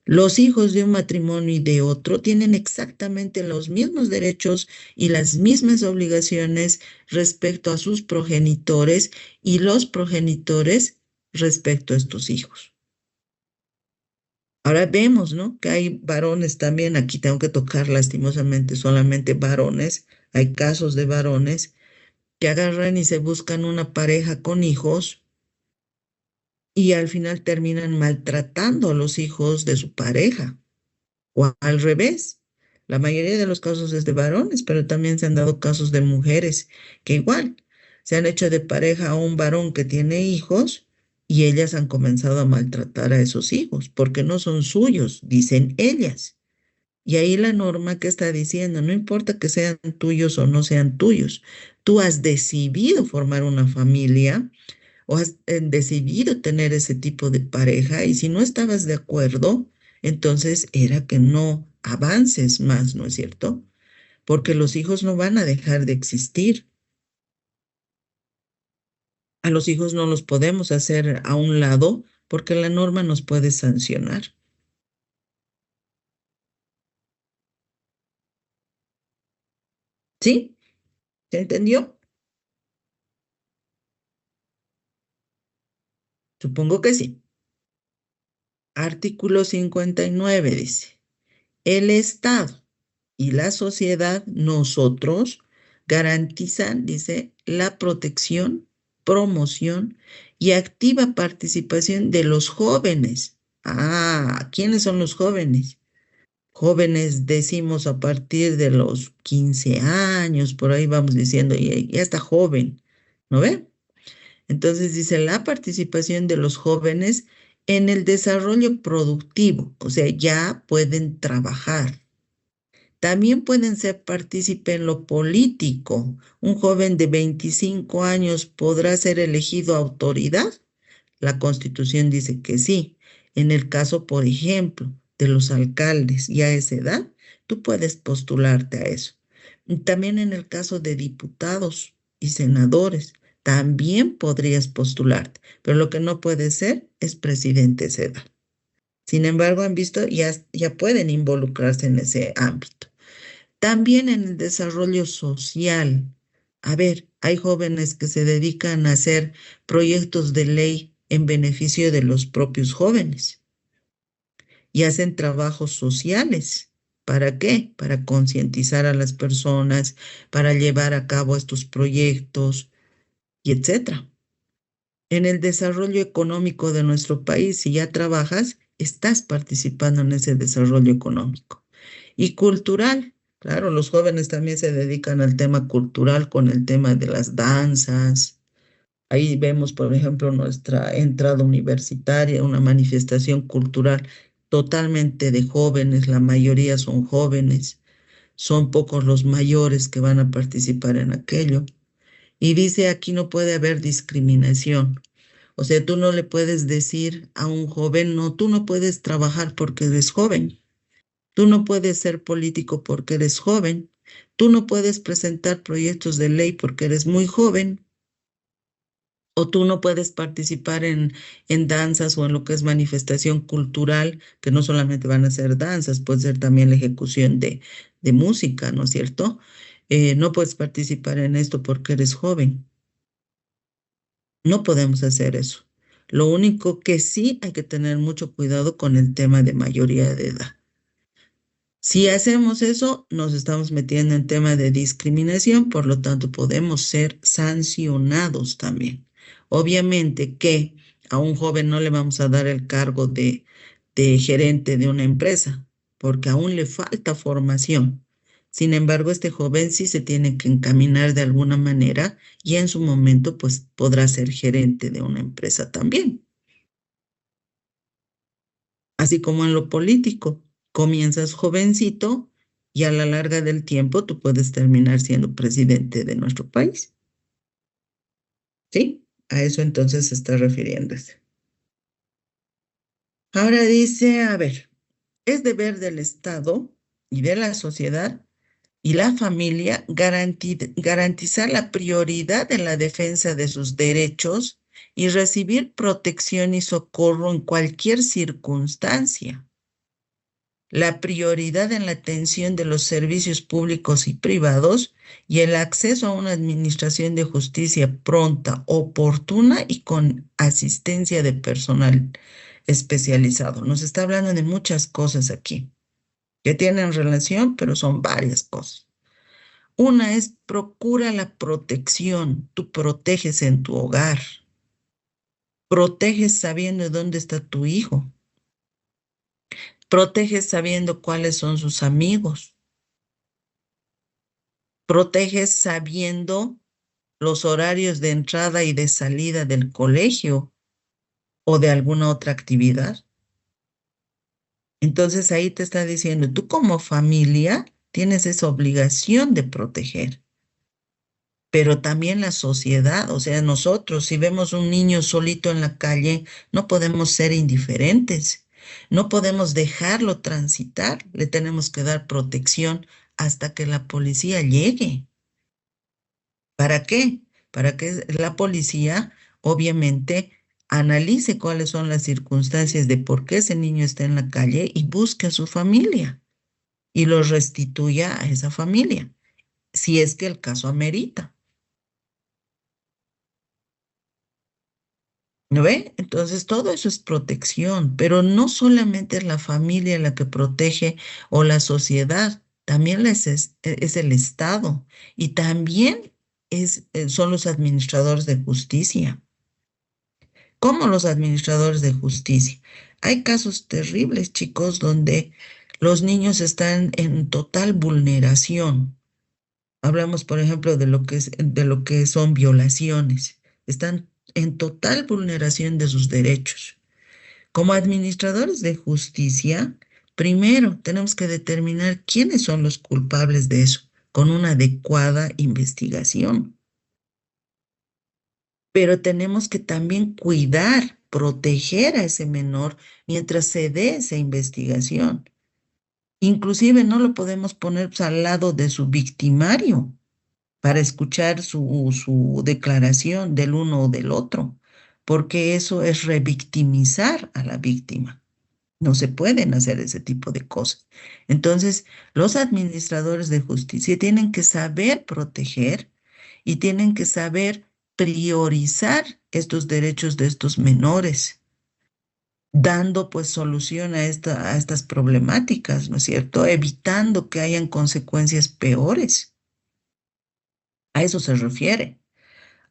Los hijos de un matrimonio y de otro tienen exactamente los mismos derechos y las mismas obligaciones respecto a sus progenitores y los progenitores respecto a estos hijos. Ahora vemos, ¿no? Que hay varones también, aquí tengo que tocar lastimosamente solamente varones, hay casos de varones que agarran y se buscan una pareja con hijos y al final terminan maltratando a los hijos de su pareja, o al revés. La mayoría de los casos es de varones, pero también se han dado casos de mujeres que igual se han hecho de pareja a un varón que tiene hijos y ellas han comenzado a maltratar a esos hijos porque no son suyos, dicen ellas. Y ahí la norma que está diciendo, no importa que sean tuyos o no sean tuyos, tú has decidido formar una familia o has decidido tener ese tipo de pareja y si no estabas de acuerdo, entonces era que no avances más, ¿no es cierto? Porque los hijos no van a dejar de existir. A los hijos no los podemos hacer a un lado porque la norma nos puede sancionar. ¿Sí? ¿Se entendió? Supongo que sí. Artículo 59 dice, el Estado y la sociedad, nosotros, garantizan, dice, la protección, promoción y activa participación de los jóvenes. Ah, ¿quiénes son los jóvenes? Jóvenes decimos a partir de los 15 años, por ahí vamos diciendo, ya está joven, ¿no ve? Entonces dice la participación de los jóvenes en el desarrollo productivo, o sea, ya pueden trabajar. También pueden ser partícipe en lo político. Un joven de 25 años podrá ser elegido autoridad. La Constitución dice que sí. En el caso, por ejemplo, de los alcaldes y a esa edad, tú puedes postularte a eso. Y también en el caso de diputados y senadores, también podrías postularte, pero lo que no puede ser es presidente a esa edad. Sin embargo, han visto, ya pueden involucrarse en ese ámbito. También en el desarrollo social. A ver, hay jóvenes que se dedican a hacer proyectos de ley en beneficio de los propios jóvenes y hacen trabajos sociales. ¿Para qué? Para concientizar a las personas, para llevar a cabo estos proyectos y etcétera. En el desarrollo económico de nuestro país, si ya trabajas, estás participando en ese desarrollo económico. Y cultural, claro, los jóvenes también se dedican al tema cultural con el tema de las danzas, Ahí vemos, por ejemplo, nuestra entrada universitaria, una manifestación cultural totalmente de jóvenes, la mayoría son jóvenes, son pocos los mayores que van a participar en aquello. Y dice, aquí no puede haber discriminación. O sea, tú no le puedes decir a un joven, no, tú no puedes trabajar porque eres joven. Tú no puedes ser político porque eres joven. Tú no puedes presentar proyectos de ley porque eres muy joven. O tú no puedes participar en danzas o en lo que es manifestación cultural, que no solamente van a ser danzas, puede ser también la ejecución de música, ¿no es cierto? No puedes participar en esto porque eres joven. No podemos hacer eso. Lo único que sí hay que tener mucho cuidado con el tema de mayoría de edad. Si hacemos eso, nos estamos metiendo en tema de discriminación, por lo tanto podemos ser sancionados también. Obviamente que a un joven no le vamos a dar el cargo de gerente de una empresa, porque aún le falta formación. Sin embargo, este joven sí se tiene que encaminar de alguna manera y en su momento pues podrá ser gerente de una empresa también. Así como en lo político, comienzas jovencito y a la larga del tiempo tú puedes terminar siendo presidente de nuestro país. ¿Sí? A eso entonces se está refiriéndose. Ahora dice, a ver, es deber del Estado y de la sociedad y la familia garantizar la prioridad en la defensa de sus derechos y recibir protección y socorro en cualquier circunstancia. La prioridad en la atención de los servicios públicos y privados y el acceso a una administración de justicia pronta, oportuna y con asistencia de personal especializado. Nos está hablando de muchas cosas aquí que tienen relación, pero son varias cosas. Una es procura la protección. Tú proteges en tu hogar. Proteges sabiendo dónde está tu hijo. Proteges sabiendo cuáles son sus amigos. Proteges sabiendo los horarios de entrada y de salida del colegio o de alguna otra actividad. Entonces ahí te está diciendo, tú como familia tienes esa obligación de proteger, pero también la sociedad, o sea, nosotros, si vemos un niño solito en la calle, no podemos ser indiferentes, no podemos dejarlo transitar, le tenemos que dar protección hasta que la policía llegue. ¿Para qué? Para que la policía, obviamente, analice cuáles son las circunstancias de por qué ese niño está en la calle y busque a su familia y lo restituya a esa familia, si es que el caso amerita. ¿No ve? Entonces, todo eso es protección, pero no solamente es la familia la que protege o la sociedad, también es el Estado y también son los administradores de justicia. ¿Cómo los administradores de justicia? Hay casos terribles, chicos, donde los niños están en total vulneración. Hablamos, por ejemplo, de lo que son violaciones. Están en total vulneración de sus derechos. Como administradores de justicia, primero tenemos que determinar quiénes son los culpables de eso, con una adecuada investigación. Pero tenemos que también cuidar, proteger a ese menor mientras se dé esa investigación. Inclusive no lo podemos poner pues, al lado de su victimario para escuchar su declaración del uno o del otro, porque eso es revictimizar a la víctima. No se pueden hacer ese tipo de cosas. Entonces, los administradores de justicia tienen que saber proteger y tienen que saber priorizar estos derechos de estos menores, dando pues solución a estas problemáticas, ¿no es cierto? Evitando que hayan consecuencias peores. A eso se refiere.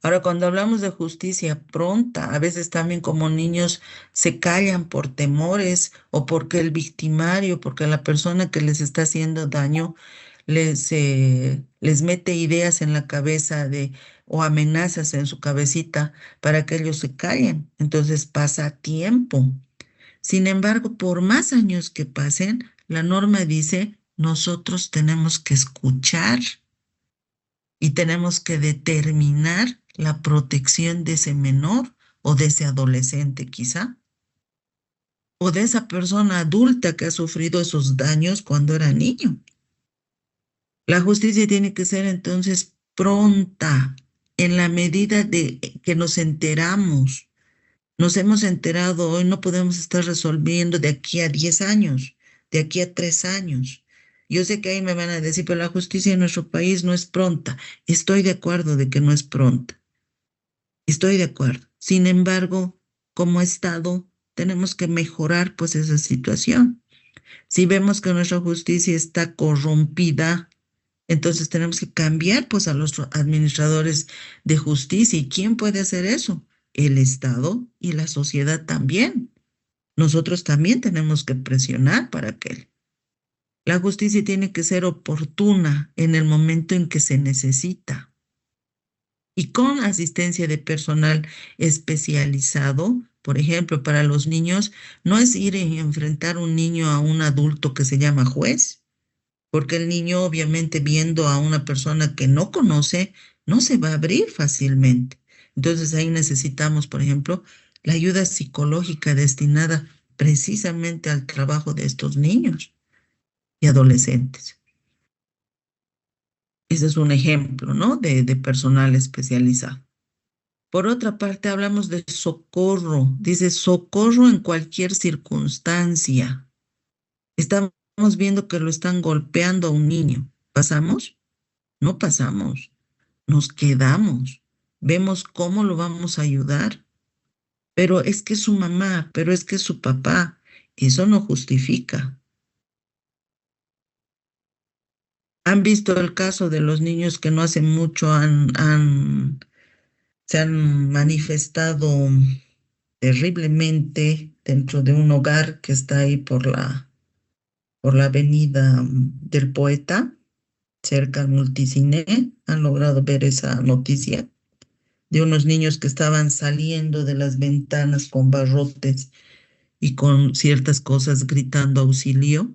Ahora, cuando hablamos de justicia pronta, a veces también como niños se callan por temores o porque el victimario, porque la persona que les está haciendo daño les mete ideas en la cabeza o amenazas en su cabecita para que ellos se callen. Entonces pasa tiempo. Sin embargo, por más años que pasen, la norma dice, nosotros tenemos que escuchar y tenemos que determinar la protección de ese menor o de ese adolescente quizá, o de esa persona adulta que ha sufrido esos daños cuando era niño. La justicia tiene que ser entonces pronta en la medida de que nos enteramos. Nos hemos enterado hoy, no podemos estar resolviendo de aquí a 10 años, de aquí a 3 años. Yo sé que ahí me van a decir, pero la justicia en nuestro país no es pronta. Estoy de acuerdo de que no es pronta. Estoy de acuerdo. Sin embargo, como Estado, tenemos que mejorar pues esa situación. Si vemos que nuestra justicia está corrompida, entonces tenemos que cambiar pues a los administradores de justicia. ¿Y quién puede hacer eso? El Estado y la sociedad también. Nosotros también tenemos que presionar para que la justicia tiene que ser oportuna en el momento en que se necesita y con asistencia de personal especializado. Por ejemplo, para los niños, no es ir y enfrentar un niño a un adulto que se llama juez, porque el niño obviamente viendo a una persona que no conoce, no se va a abrir fácilmente. Entonces ahí necesitamos, por ejemplo, la ayuda psicológica destinada precisamente al trabajo de estos niños y adolescentes. Ese es un ejemplo, ¿no? De personal especializado. Por otra parte, hablamos de socorro. Dice socorro en cualquier circunstancia. Estamos viendo que lo están golpeando a un niño. ¿Pasamos? No pasamos. Nos quedamos. Vemos cómo lo vamos a ayudar. Pero es que es su mamá, pero es que es su papá. Eso no justifica. ¿Han visto el caso de los niños que no hace mucho se han manifestado terriblemente dentro de un hogar que está ahí por la avenida del Poeta, cerca al Multicine? ¿Han logrado ver esa noticia? De unos niños que estaban saliendo de las ventanas con barrotes y con ciertas cosas gritando auxilio.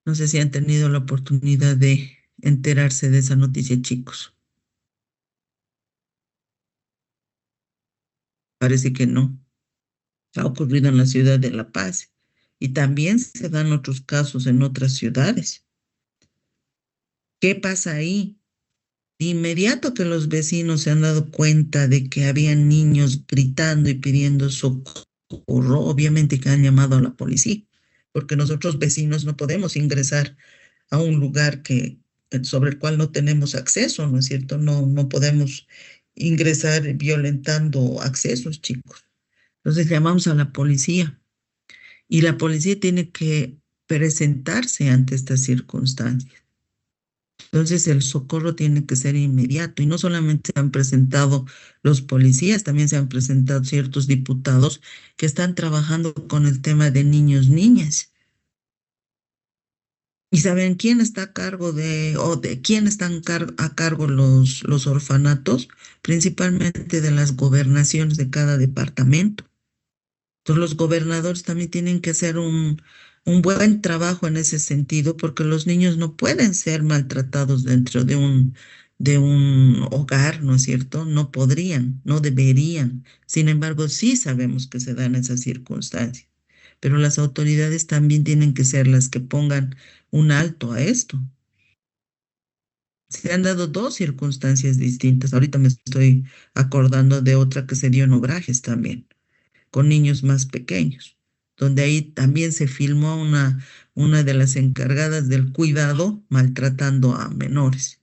No sé si han tenido la oportunidad de enterarse de esa noticia, chicos. Parece que no. Ha ocurrido en la ciudad de La Paz y también se dan otros casos en otras ciudades. ¿Qué pasa ahí? De inmediato que los vecinos se han dado cuenta de que había niños gritando y pidiendo socorro, obviamente que han llamado a la policía, porque nosotros vecinos no podemos ingresar a un lugar sobre el cual no tenemos acceso, ¿no es cierto? No podemos ingresar violentando accesos, chicos. Entonces llamamos a la policía y la policía tiene que presentarse ante estas circunstancias. Entonces el socorro tiene que ser inmediato y no solamente se han presentado los policías, también se han presentado ciertos diputados que están trabajando con el tema de niños, niñas. ¿Y saben quién está a cargo de quién están a cargo los orfanatos? Principalmente de las gobernaciones de cada departamento. Entonces los gobernadores también tienen que hacer un buen trabajo en ese sentido, porque los niños no pueden ser maltratados dentro de un hogar, ¿no es cierto? No podrían, no deberían. Sin embargo, sí sabemos que se dan esas circunstancias, pero las autoridades también tienen que ser las que pongan un alto a esto. Se han dado dos circunstancias distintas. Ahorita me estoy acordando de otra que se dio en Obrajes también, con niños más pequeños, donde ahí también se filmó una de las encargadas del cuidado maltratando a menores.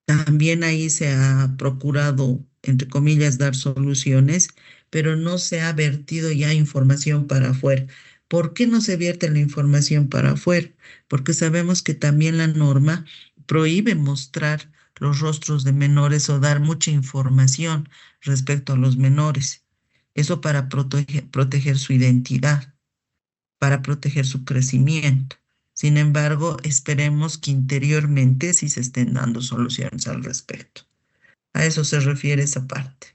También ahí se ha procurado, entre comillas, dar soluciones, pero no se ha vertido ya información para afuera. ¿Por qué no se vierte la información para afuera? Porque sabemos que también la norma prohíbe mostrar los rostros de menores o dar mucha información respecto a los menores. Eso para proteger su identidad, para proteger su crecimiento. Sin embargo, esperemos que interiormente sí se estén dando soluciones al respecto. A eso se refiere esa parte.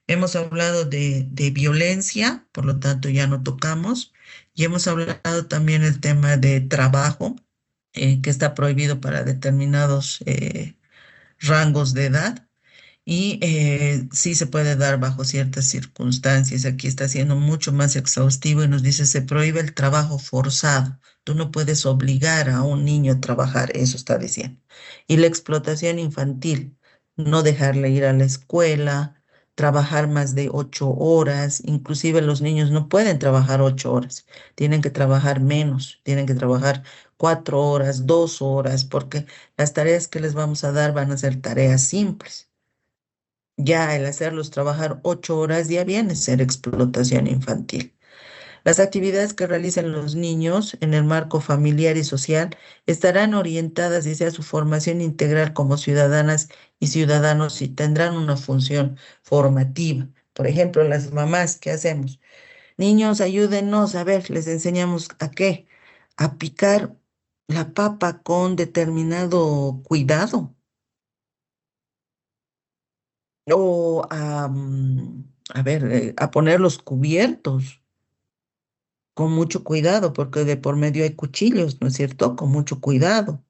Hemos hablado de violencia, por lo tanto ya no tocamos, y hemos hablado también el tema de trabajo, que está prohibido para determinados rangos de edad. Y sí se puede dar bajo ciertas circunstancias. Aquí está siendo mucho más exhaustivo y nos dice, se prohíbe el trabajo forzado. Tú no puedes obligar a un niño a trabajar, eso está diciendo. Y la explotación infantil, no dejarle ir a la escuela, trabajar más de 8 horas. Inclusive los niños no pueden trabajar 8 horas, tienen que trabajar menos, tienen que trabajar 4 horas, 2 horas, porque las tareas que les vamos a dar van a ser tareas simples. Ya el hacerlos trabajar 8 horas ya viene a ser explotación infantil. Las actividades que realicen los niños en el marco familiar y social estarán orientadas hacia su formación integral como ciudadanas y ciudadanos y tendrán una función formativa. Por ejemplo, las mamás, ¿qué hacemos? Niños, ayúdenos, a ver, les enseñamos a qué, a picar la papa con determinado cuidado. O a ver, a poner los cubiertos con mucho cuidado, porque de por medio hay cuchillos, ¿no es cierto? Con mucho cuidado.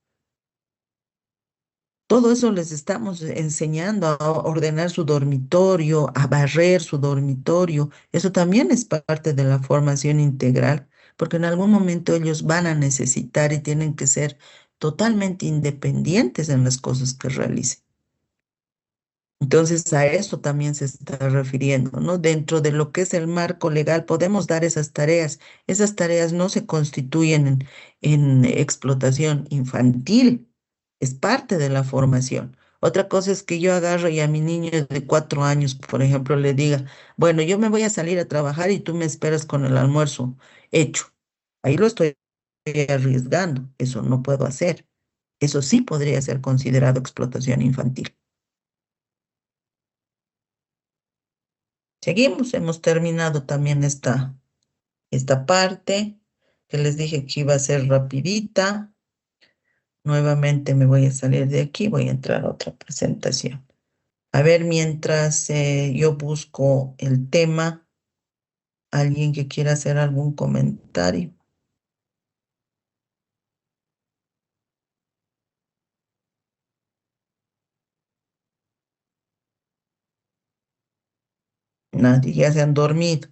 Todo eso les estamos enseñando a ordenar su dormitorio, a barrer su dormitorio. Eso también es parte de la formación integral, porque en algún momento ellos van a necesitar y tienen que ser totalmente independientes en las cosas que realicen. Entonces, a eso también se está refiriendo, ¿no? Dentro de lo que es el marco legal, podemos dar esas tareas. Esas tareas no se constituyen en explotación infantil, es parte de la formación. Otra cosa es que yo agarro y a mi niño de 4 años, por ejemplo, le diga, bueno, yo me voy a salir a trabajar y tú me esperas con el almuerzo hecho. Ahí lo estoy arriesgando, eso no puedo hacer. Eso sí podría ser considerado explotación infantil. Seguimos, hemos terminado también esta parte que les dije que iba a ser rapidita. Nuevamente me voy a salir de aquí, voy a entrar a otra presentación. A ver, mientras yo busco el tema, alguien que quiera hacer algún comentario. Nadie, ya se han dormido.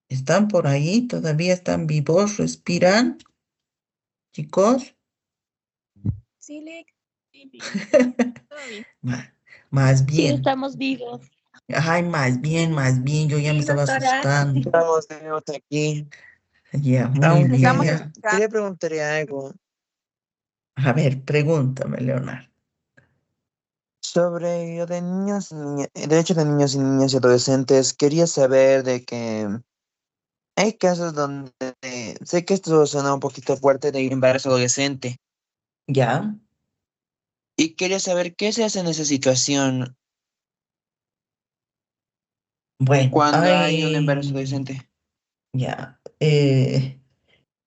¿Están por ahí? ¿Todavía están vivos? ¿Respiran? Chicos. Sí, Lick. Todo bien. Más Sí, bien. estamos vivos. Ay, más bien. Yo ya me Sí, estaba doctora. asustando. Estamos de vuelta aquí. Ya, muy Aunque bien. quería preguntarle algo A ver, pregúntame, Leonardo. sobre lo de derecho de niños y niñas y adolescentes. Quería saber de que hay casos donde sé que esto suena un poquito fuerte de embarazo adolescente ¿Ya? y quería saber qué se hace en esa situación Bueno, cuando hay un embarazo adolescente. ya,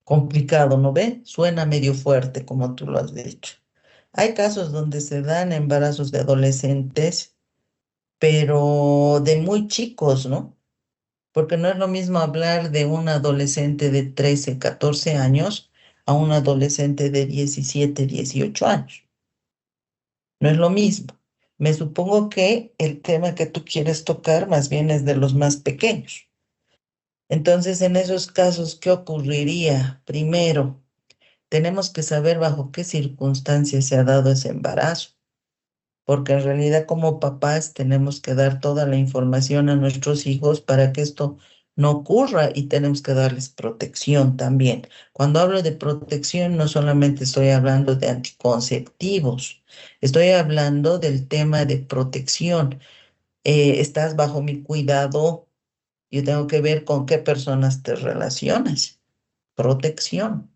complicado, ¿no ve? Suena medio fuerte, como tú lo has dicho. Hay casos donde se dan embarazos de adolescentes, pero de muy chicos, ¿no? Porque no es lo mismo hablar de un adolescente de 13, 14 años a un adolescente de 17, 18 años. No es lo mismo. Me supongo que el tema que tú quieres tocar más bien es de los más pequeños. Entonces, en esos casos, ¿qué ocurriría? Primero, tenemos que saber bajo qué circunstancias se ha dado ese embarazo, porque en realidad como papás tenemos que dar toda la información a nuestros hijos para que esto no ocurra y tenemos que darles protección también. Cuando hablo de protección, no solamente estoy hablando de anticonceptivos, estoy hablando del tema de protección. Estás bajo mi cuidado, yo tengo que ver con qué personas te relacionas. Protección.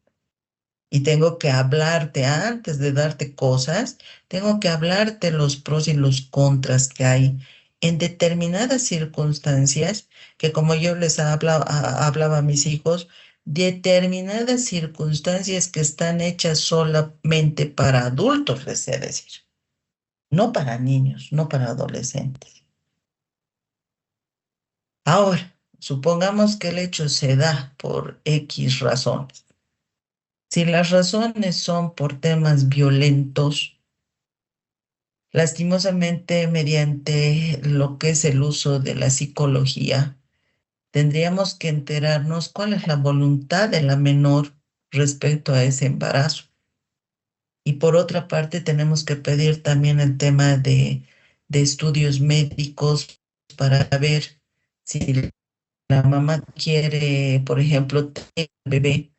Y tengo que hablarte antes de darte cosas, tengo que hablarte los pros y los contras que hay en determinadas circunstancias que como yo les hablaba a mis hijos, determinadas circunstancias que están hechas solamente para adultos, desea decir, no para niños, no para adolescentes. Ahora, supongamos que el hecho se da por X razones. Si las razones son por temas violentos, lastimosamente mediante lo que es el uso de la psicología, tendríamos que enterarnos cuál es la voluntad de la menor respecto a ese embarazo. Y por otra parte, tenemos que pedir también el tema de estudios médicos para ver si la mamá quiere, por ejemplo, tener el bebé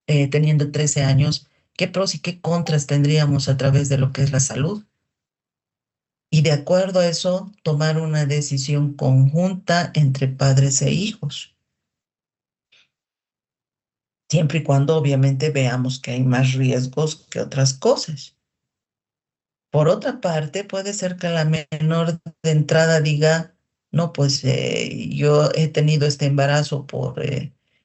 teniendo 13 años, qué pros y qué contras tendríamos a través de lo que es la salud. Y de acuerdo a eso, tomar una decisión conjunta entre padres e hijos. Siempre y cuando obviamente veamos que hay más riesgos que otras cosas. Por otra parte, puede ser que la menor de entrada diga, no, pues yo he tenido este embarazo por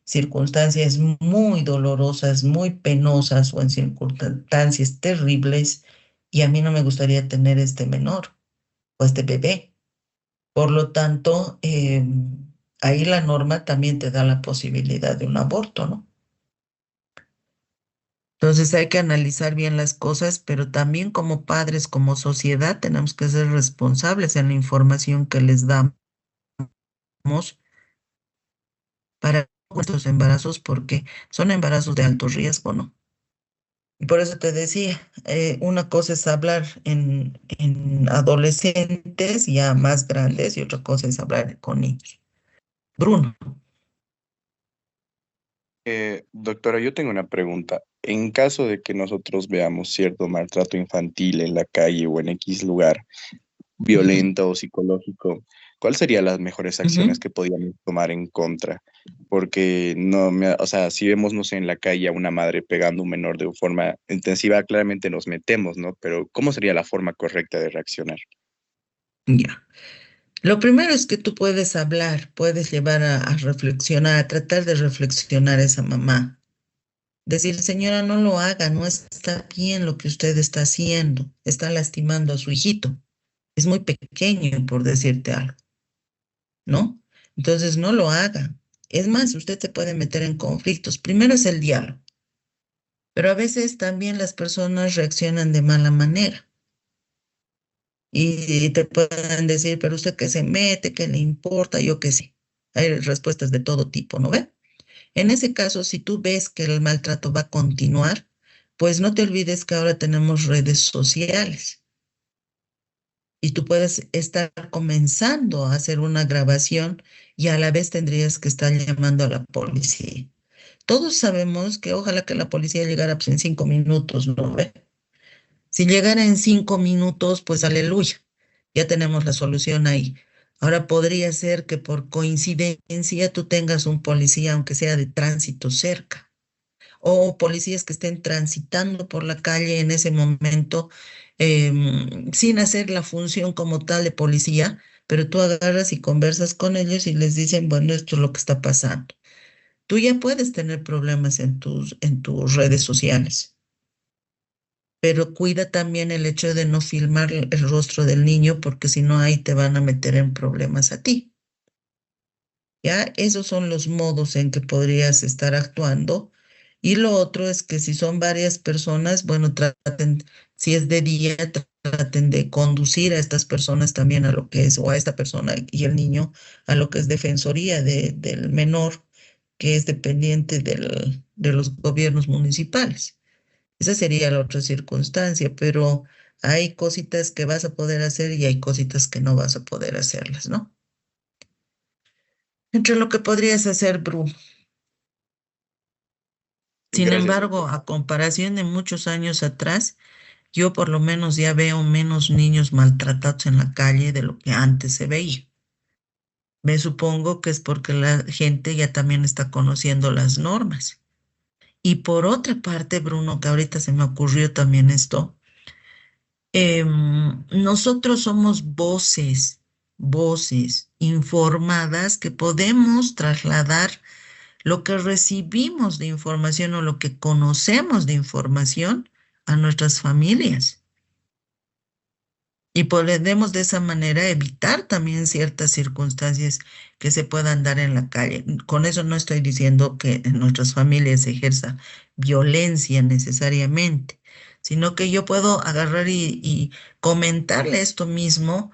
circunstancias muy dolorosas, muy penosas o en circunstancias terribles, y a mí no me gustaría tener este menor o este bebé. Por lo tanto, ahí la norma también te da la posibilidad de un aborto, ¿no? Entonces hay que analizar bien las cosas, pero también como padres, como sociedad, tenemos que ser responsables en la información que les damos para estos embarazos, porque son embarazos de alto riesgo, ¿no? Y por eso te decía, una cosa es hablar en adolescentes ya más grandes y otra cosa es hablar con niños. Bruno. Doctora, yo tengo una pregunta. En caso de que nosotros veamos cierto maltrato infantil en la calle o en X lugar, violento o psicológico, ¿cuáles serían las mejores acciones que podríamos tomar en contra? Porque no o sea, si vemos, no sé, en la calle a una madre pegando a un menor de forma intensiva, claramente nos metemos, ¿no? Pero ¿cómo sería la forma correcta de reaccionar? Ya. Lo primero es que tú puedes hablar, puedes llevar a reflexionar, a tratar de reflexionar a esa mamá. Decir, señora, no lo haga, no está bien lo que usted está haciendo, está lastimando a su hijito. Es muy pequeño, por decirte algo, ¿no? Entonces no lo haga. Es más, usted se puede meter en conflictos. Primero es el diálogo, pero a veces también las personas reaccionan de mala manera. Y te pueden decir, pero usted qué se mete, qué le importa, yo qué sé. Hay respuestas de todo tipo, ¿no ve? En ese caso, si tú ves que el maltrato va a continuar, pues no te olvides que ahora tenemos redes sociales y tú puedes estar comenzando a hacer una grabación y a la vez tendrías que estar llamando a la policía. Todos sabemos que ojalá que la policía llegara pues, en 5 minutos, ¿no ve? Si llegara en 5 minutos, pues aleluya, ya tenemos la solución ahí. Ahora podría ser que por coincidencia tú tengas un policía, aunque sea de tránsito cerca, o policías que estén transitando por la calle en ese momento sin hacer la función como tal de policía, pero tú agarras y conversas con ellos y les dicen, bueno, esto es lo que está pasando. Tú ya puedes tener problemas en tus redes sociales. Pero cuida también el hecho de no filmar el rostro del niño porque si no ahí te van a meter en problemas a ti. ¿Ya? Esos son los modos en que podrías estar actuando. Y lo otro es que si son varias personas, bueno, traten, si es de día, traten de conducir a estas personas también a lo que es, o a esta persona y el niño, a lo que es defensoría del menor, que es dependiente de los gobiernos municipales. Esa sería la otra circunstancia, pero hay cositas que vas a poder hacer y hay cositas que no vas a poder hacerlas, ¿no? Entre lo que podrías hacer, Bruno. Sin Gracias, embargo, doctora. a comparación de muchos años atrás, yo por lo menos ya veo menos niños maltratados en la calle de lo que antes se veía. Me supongo que es porque la gente ya también está conociendo las normas. Y por otra parte, Bruno, que ahorita se me ocurrió también esto, nosotros somos voces informadas que podemos trasladar lo que recibimos de información o lo que conocemos de información a nuestras familias. Y podemos de esa manera evitar también ciertas circunstancias que se puedan dar en la calle. Con eso no estoy diciendo que en nuestras familias se ejerza violencia necesariamente, sino que yo puedo agarrar y comentarle esto mismo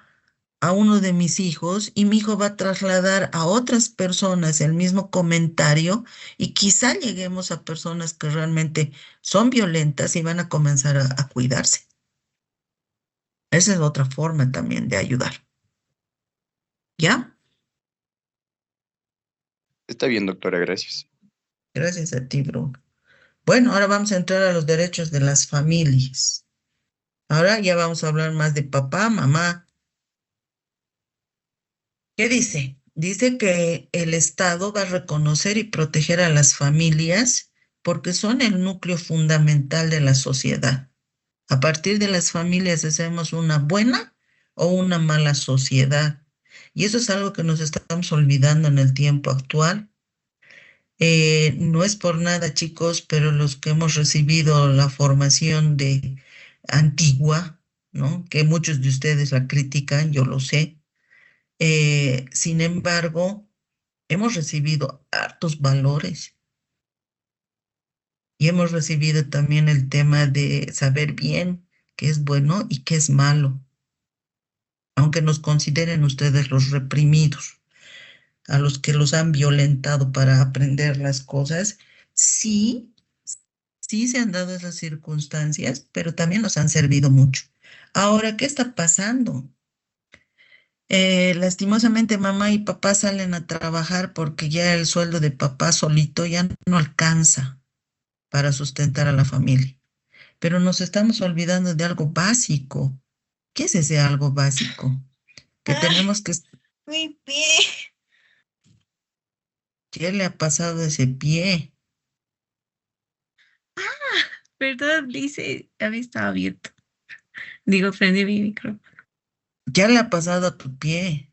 a uno de mis hijos y mi hijo va a trasladar a otras personas el mismo comentario y quizá lleguemos a personas que realmente son violentas y van a comenzar a cuidarse. Esa es otra forma también de ayudar. ¿Ya? Está bien, doctora, gracias. Gracias a ti, Bruno. Bueno, ahora vamos a entrar a los derechos de las familias. Ahora ya vamos a hablar más de papá, mamá. ¿Qué dice? Dice que el Estado va a reconocer y proteger a las familias porque son el núcleo fundamental de la sociedad. A partir de las familias hacemos una buena o una mala sociedad. Y eso es algo que nos estamos olvidando en el tiempo actual. No es por nada, chicos, pero los que hemos recibido la formación de antigua, ¿no? Que muchos de ustedes la critican, yo lo sé. Sin embargo, hemos recibido hartos valores y hemos recibido también el tema de saber bien qué es bueno y qué es malo, aunque nos consideren ustedes los reprimidos, a los que los han violentado para aprender las cosas, sí, sí se han dado esas circunstancias, pero también nos han servido mucho. Ahora, ¿qué está pasando? Lastimosamente mamá y papá salen a trabajar porque ya el sueldo de papá solito ya no alcanza para sustentar a la familia. Pero nos estamos olvidando de algo básico. ¿Qué es ese algo básico? Que tenemos que... Mi pie. ¿Qué le ha pasado a ese pie? Perdón, dice, había estado abierto. Digo, prendí mi micrófono. ¿Qué le ha pasado a tu pie?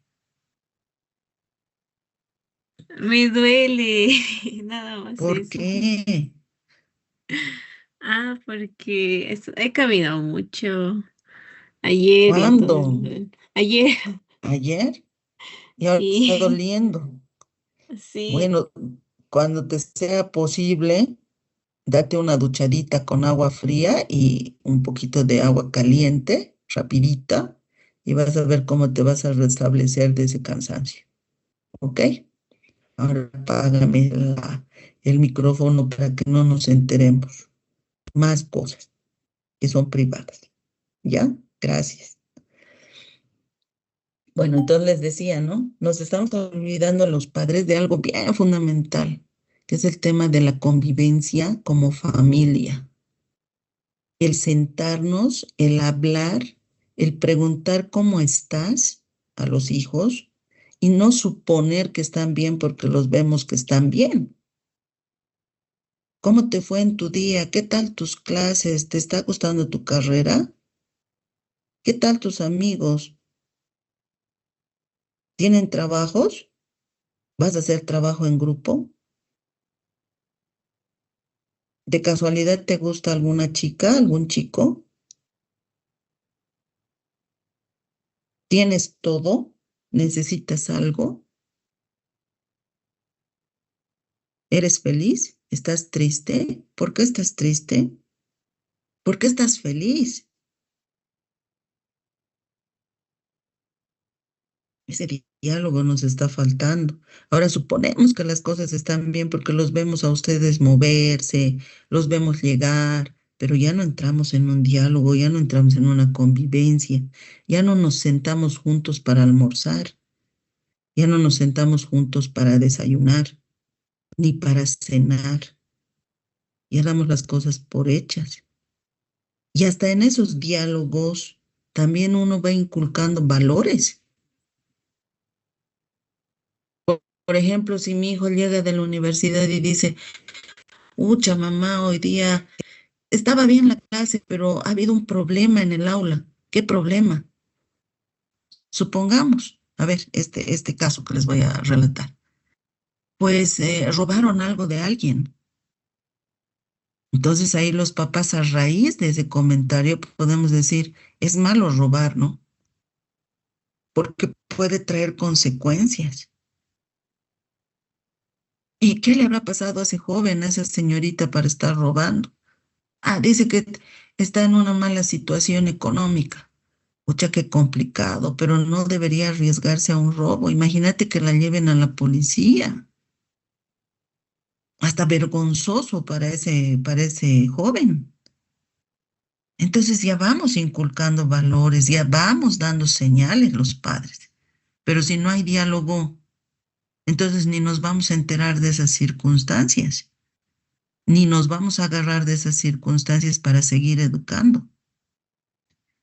Me duele, nada más ¿Por eso. qué? Porque he caminado mucho ayer y ¿Cuándo? entonces, ayer, ¿Ayer? Y ahora está sí, doliendo. sí, Bueno, cuando te sea posible, date una duchadita con agua fría y un poquito de agua caliente, rapidita, y vas a ver cómo te vas a restablecer de ese cansancio. ¿Ok? Ahora apágame el micrófono para que no nos enteremos. Más cosas que son privadas. ¿Ya? Gracias. Bueno, entonces les decía, ¿no? Nos estamos olvidando los padres de algo bien fundamental, que es el tema de la convivencia como familia. El sentarnos, el hablar, el preguntar cómo estás a los hijos y no suponer que están bien porque los vemos que están bien. ¿Cómo te fue en tu día? ¿Qué tal tus clases? ¿Te está gustando tu carrera? ¿Qué tal tus amigos? ¿Tienen trabajos? ¿Vas a hacer trabajo en grupo? ¿De casualidad te gusta alguna chica, algún chico? ¿Tienes todo? ¿Necesitas algo? ¿Eres feliz? ¿Estás triste? ¿Por qué estás triste? ¿Por qué estás feliz? Ese diálogo nos está faltando. Ahora suponemos que las cosas están bien porque los vemos a ustedes moverse, los vemos llegar, pero ya no entramos en un diálogo, ya no entramos en una convivencia, ya no nos sentamos juntos para almorzar, ya no nos sentamos juntos para desayunar, ni para cenar. Ya damos las cosas por hechas. Y hasta en esos diálogos también uno va inculcando valores. Por ejemplo, si mi hijo llega de la universidad y dice, ucha, mamá, hoy día estaba bien la clase, pero ha habido un problema en el aula. ¿Qué problema? Supongamos, a ver, este caso que les voy a relatar. pues robaron algo de alguien. Entonces ahí los papás a raíz de ese comentario podemos decir, es malo robar, ¿no? Porque puede traer consecuencias. ¿Y qué le habrá pasado a ese joven, a esa señorita para estar robando? Ah, dice que está en una mala situación económica. Pucha, qué complicado, pero no debería arriesgarse a un robo. Imagínate que la lleven a la policía. Hasta vergonzoso para ese joven. Entonces ya vamos inculcando valores, ya vamos dando señales los padres. Pero si no hay diálogo, entonces ni nos vamos a enterar de esas circunstancias, ni nos vamos a agarrar de esas circunstancias para seguir educando.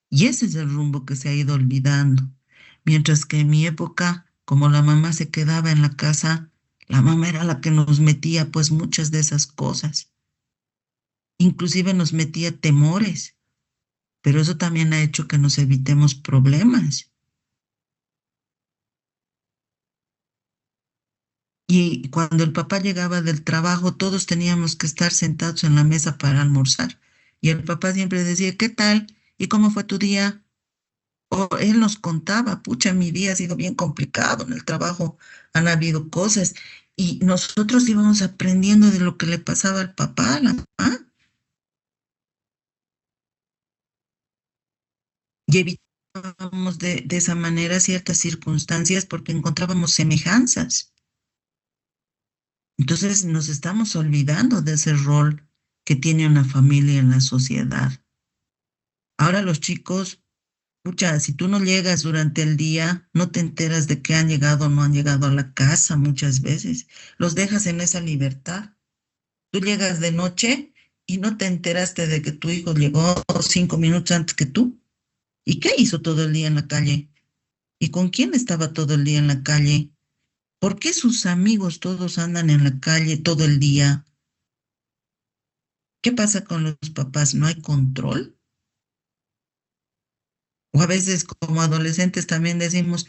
Y ese es el rumbo que se ha ido olvidando. Mientras que en mi época, como la mamá se quedaba en la casa, la mamá era la que nos metía pues muchas de esas cosas. Inclusive nos metía temores, pero eso también ha hecho que nos evitemos problemas. Y cuando el papá llegaba del trabajo, todos teníamos que estar sentados en la mesa para almorzar. Y el papá siempre decía, ¿qué tal? ¿Y cómo fue tu día? O él nos contaba, pucha, mi día ha sido bien complicado, en el trabajo han habido cosas. Y nosotros íbamos aprendiendo de lo que le pasaba al papá, a la mamá, y evitábamos de esa manera ciertas circunstancias porque encontrábamos semejanzas. Entonces nos estamos olvidando de ese rol que tiene una familia en la sociedad. Ahora los chicos, pucha, si tú no llegas durante el día, no te enteras de que han llegado o no han llegado a la casa muchas veces. Los dejas en esa libertad. Tú llegas de noche y no te enteraste de que tu hijo llegó 5 minutos antes que tú. ¿Y qué hizo todo el día en la calle? ¿Y con quién estaba todo el día en la calle? ¿Por qué sus amigos todos andan en la calle todo el día? ¿Qué pasa con los papás? ¿No hay control? O a veces como adolescentes también decimos,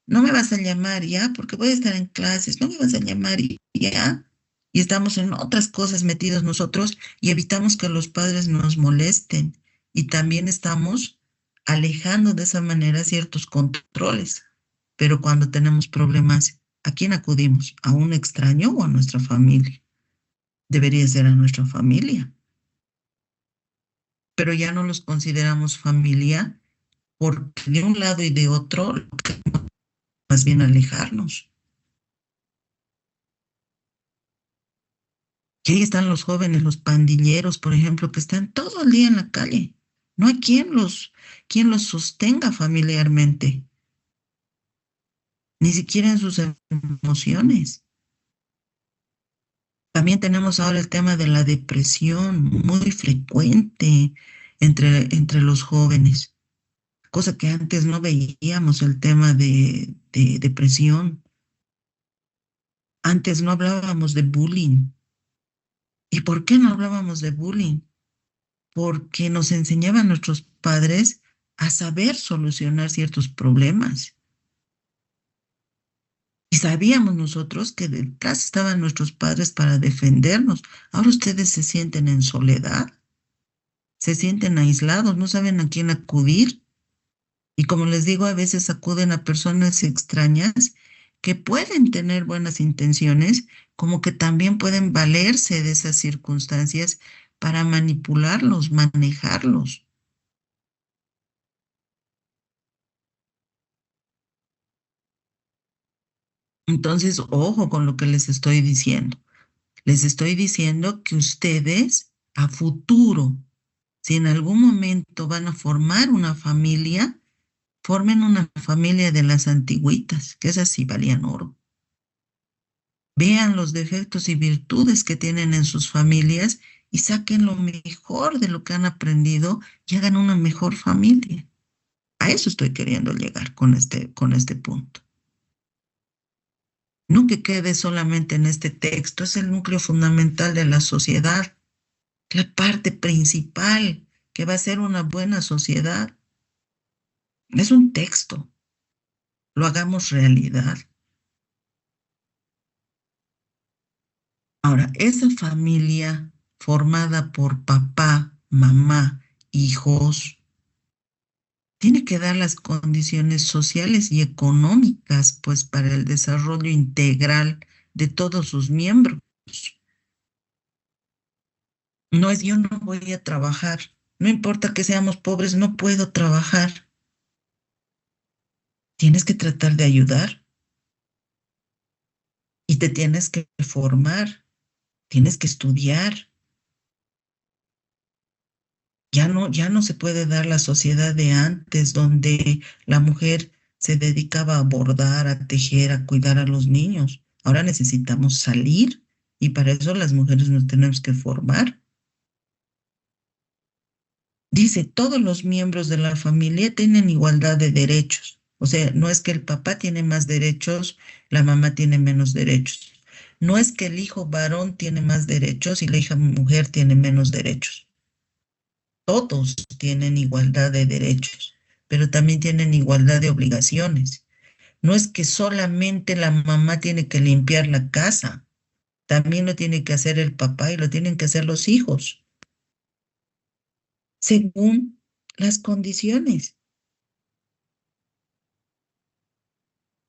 no me vas a llamar ya porque voy a estar en clases, no me vas a llamar ya. Y estamos en otras cosas metidos nosotros y evitamos que los padres nos molesten. Y también estamos alejando de esa manera ciertos controles. Pero cuando tenemos problemas, ¿a quién acudimos? ¿A un extraño o a nuestra familia? Debería ser a nuestra familia. Pero ya no los consideramos familia porque de un lado y de otro, más bien alejarnos. Y ahí están los jóvenes, los pandilleros, por ejemplo, que están todo el día en la calle. No hay quien los sostenga familiarmente, ni siquiera en sus emociones. También tenemos ahora el tema de la depresión, muy frecuente entre los jóvenes, cosa que antes no veíamos, el tema de depresión. Antes no hablábamos de bullying. ¿Y por qué no hablábamos de bullying? Porque nos enseñaban nuestros padres a saber solucionar ciertos problemas. Y sabíamos nosotros que detrás estaban nuestros padres para defendernos. Ahora ustedes se sienten en soledad, se sienten aislados, no saben a quién acudir. Y como les digo, a veces acuden a personas extrañas que pueden tener buenas intenciones, como que también pueden valerse de esas circunstancias para manipularlos, manejarlos. Entonces, ojo con lo que les estoy diciendo. Les estoy diciendo que ustedes a futuro, si en algún momento van a formar una familia, formen una familia de las antigüitas, que esas sí valían oro. Vean los defectos y virtudes que tienen en sus familias y saquen lo mejor de lo que han aprendido y hagan una mejor familia. A eso estoy queriendo llegar con este punto. No que quede solamente en este texto, es el núcleo fundamental de la sociedad, la parte principal que va a ser una buena sociedad. Es un texto, lo hagamos realidad. Ahora, esa familia formada por papá, mamá, hijos, tiene que dar las condiciones sociales y económicas, pues, para el desarrollo integral de todos sus miembros. No es yo no voy a trabajar, no importa que seamos pobres, no puedo trabajar. Tienes que tratar de ayudar y te tienes que formar, tienes que estudiar. Ya no se puede dar la sociedad de antes, donde la mujer se dedicaba a bordar, a tejer, a cuidar a los niños. Ahora necesitamos salir y para eso las mujeres nos tenemos que formar. Dice, todos los miembros de la familia tienen igualdad de derechos. O sea, no es que el papá tiene más derechos, la mamá tiene menos derechos. No es que el hijo varón tiene más derechos y la hija mujer tiene menos derechos. Todos tienen igualdad de derechos, pero también tienen igualdad de obligaciones. No es que solamente la mamá tiene que limpiar la casa, también lo tiene que hacer el papá y lo tienen que hacer los hijos, según las condiciones.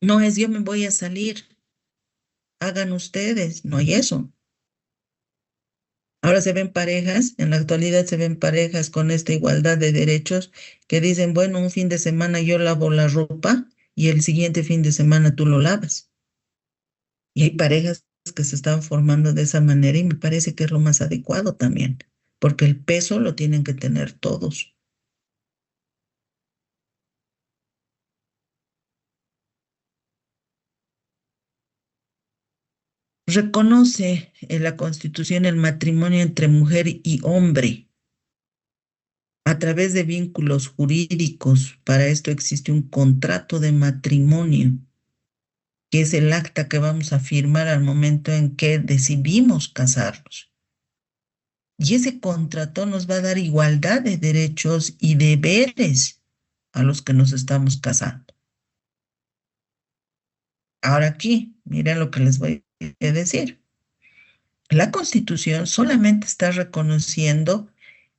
No es yo me voy a salir, hagan ustedes, no hay eso. Ahora se ven parejas, en la actualidad se ven parejas con esta igualdad de derechos que dicen, bueno, un fin de semana yo lavo la ropa y el siguiente fin de semana tú lo lavas. Y hay parejas que se están formando de esa manera y me parece que es lo más adecuado también, porque el peso lo tienen que tener todos. Reconoce en la Constitución el matrimonio entre mujer y hombre a través de vínculos jurídicos. Para esto existe un contrato de matrimonio, que es el acta que vamos a firmar al momento en que decidimos casarnos. Y ese contrato nos va a dar igualdad de derechos y deberes a los que nos estamos casando. Ahora aquí, miren lo que les voy a decir. La Constitución solamente está reconociendo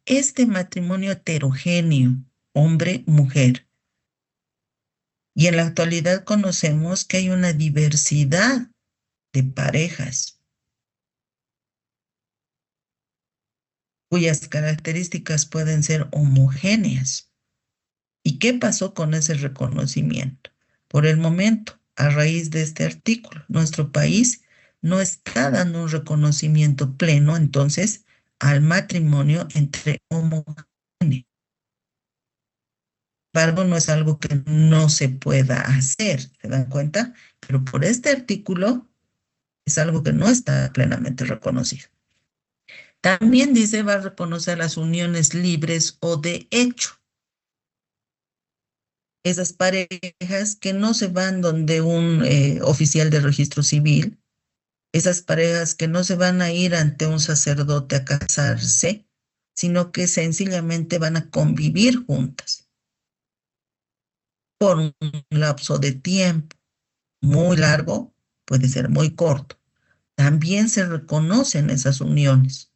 este matrimonio heterogéneo, hombre-mujer. Y en la actualidad conocemos que hay una diversidad de parejas cuyas características pueden ser homogéneas. ¿Y qué pasó con ese reconocimiento? Por el momento, a raíz de este artículo, nuestro país no está dando un reconocimiento pleno, entonces, al matrimonio entre homogéneos. Sin embargo, no es algo que no se pueda hacer, ¿se dan cuenta? Pero por este artículo es algo que no está plenamente reconocido. También dice, va a reconocer las uniones libres o de hecho. Esas parejas que no se van donde un oficial de registro civil, esas parejas que no se van a ir ante un sacerdote a casarse, sino que sencillamente van a convivir juntas por un lapso de tiempo muy largo, puede ser muy corto. También se reconocen esas uniones.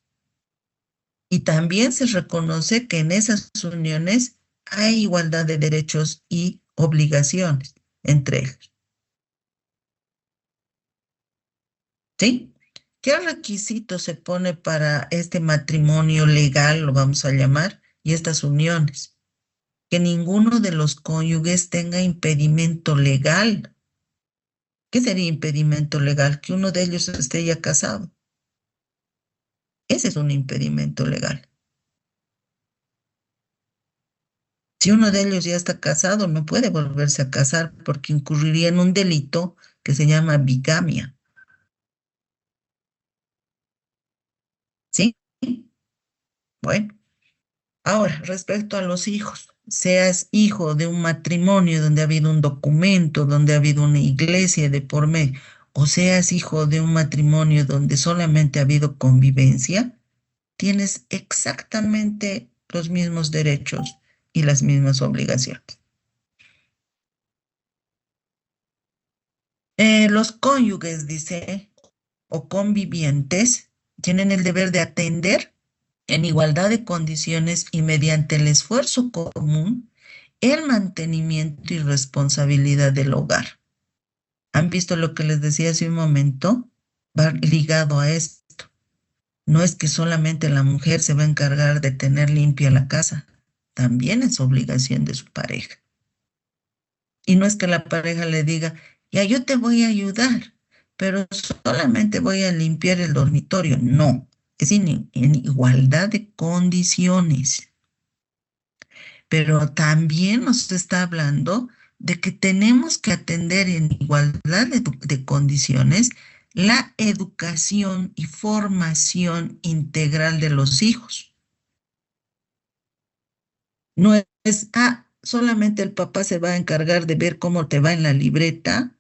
Y también se reconoce que en esas uniones hay igualdad de derechos y obligaciones entre ellos. ¿Sí? ¿Qué requisito se pone para este matrimonio legal, lo vamos a llamar, y estas uniones? Que ninguno de los cónyuges tenga impedimento legal. ¿Qué sería impedimento legal? Que uno de ellos esté ya casado. Ese es un impedimento legal. Si uno de ellos ya está casado, no puede volverse a casar porque incurriría en un delito que se llama bigamia. ¿Sí? Bueno, ahora, respecto a los hijos, seas hijo de un matrimonio donde ha habido un documento, donde ha habido una iglesia de por medio, o seas hijo de un matrimonio donde solamente ha habido convivencia, tienes exactamente los mismos derechos y las mismas obligaciones. Los cónyuges, dice, o convivientes tienen el deber de atender en igualdad de condiciones y mediante el esfuerzo común el mantenimiento y responsabilidad del hogar. ¿Han visto lo que les decía hace un momento? Va ligado a esto. No es que solamente la mujer se va a encargar de tener limpia la casa, también es obligación de su pareja. Y no es que la pareja le diga, ya yo te voy a ayudar, pero solamente voy a limpiar el dormitorio. No, es en igualdad de condiciones. Pero también nos está hablando de que tenemos que atender en igualdad de condiciones la educación y formación integral de los hijos. No es, solamente el papá se va a encargar de ver cómo te va en la libreta.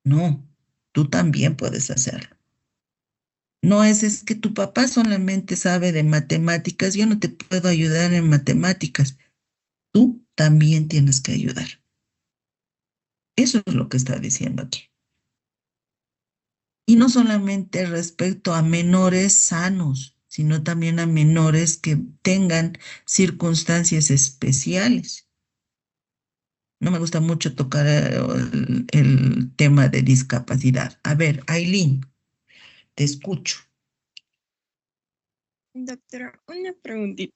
No, tú también puedes hacerlo. No es que tu papá solamente sabe de matemáticas, yo no te puedo ayudar en matemáticas. Tú también tienes que ayudar. Eso es lo que está diciendo aquí. Y no solamente respecto a menores sanos, sino también a menores que tengan circunstancias especiales. No me gusta mucho tocar el tema de discapacidad. A ver, Aileen, te escucho. Doctora, una preguntita.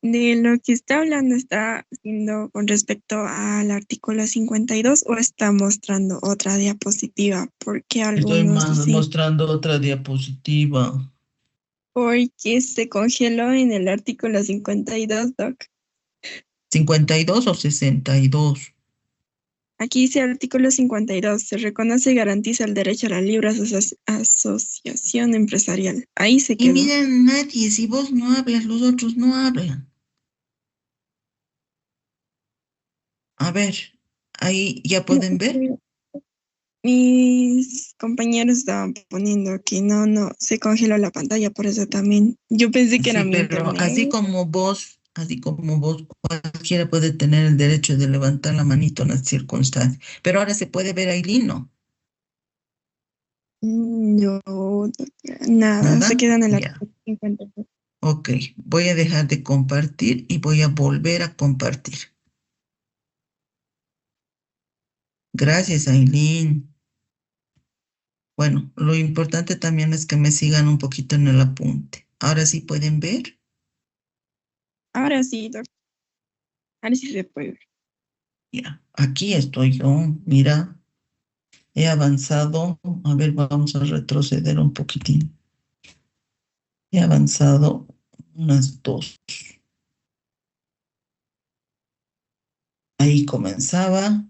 ¿De lo que está hablando está haciendo con respecto al artículo 52 o está mostrando otra diapositiva? Porque Estoy algunos dicen mostrando otra diapositiva. porque se congeló en el artículo 52, Doc. ¿52 o 62? Aquí dice artículo 52, se reconoce y garantiza el derecho a la libre asociación empresarial. Ahí se Y quedó. mira, nadie, si vos no hablas, los otros no hablan. A ver, ahí ya pueden ver. Mis compañeros estaban poniendo que no, se congeló la pantalla, por eso también. Yo pensé que era Sí, mi pero internet. así como vos, cualquiera puede tener el derecho de levantar la manito en las circunstancias. Pero ahora se puede ver ahí, ¿no? No, doctora, nada, se ¿Nada? queda en el Ya. artículo 52. Ok, voy a dejar de compartir y voy a volver a compartir. Gracias, Aileen. Bueno, lo importante también es que me sigan un poquito en el apunte. Ahora sí pueden ver. Ahora sí, doctor. Ahora sí se puede ver. Ya, aquí estoy yo. Mira, he avanzado. A ver, vamos a retroceder un poquitín. He avanzado unas dos. Ahí comenzaba.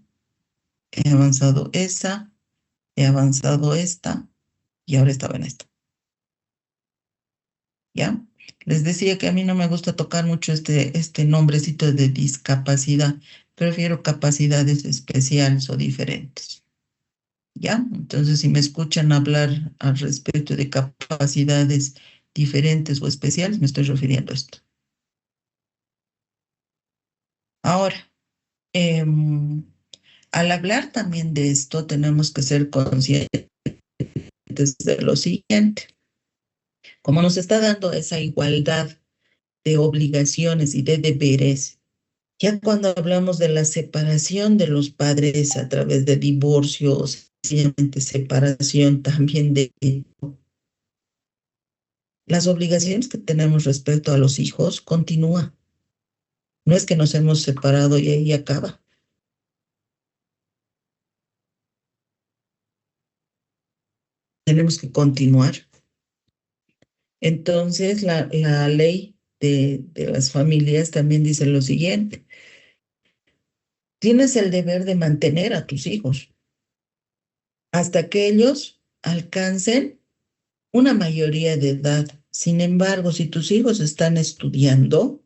He avanzado esa. He avanzado esta. Y ahora estaba en esta. ¿Ya? Les decía que a mí no me gusta tocar mucho este nombrecito de discapacidad. Prefiero capacidades especiales o diferentes. ¿Ya? Entonces, si me escuchan hablar al respecto de capacidades diferentes o especiales, me estoy refiriendo a esto. Ahora, al hablar también de esto, tenemos que ser conscientes de lo siguiente. Como nos está dando esa igualdad de obligaciones y de deberes, ya cuando hablamos de la separación de los padres a través de divorcios, sencillamente separación también de las obligaciones que tenemos respecto a los hijos continúan. No es que nos hemos separado y ahí acaba. Tenemos que continuar. Entonces, la ley de las familias también dice lo siguiente. Tienes el deber de mantener a tus hijos hasta que ellos alcancen una mayoría de edad. Sin embargo, si tus hijos están estudiando,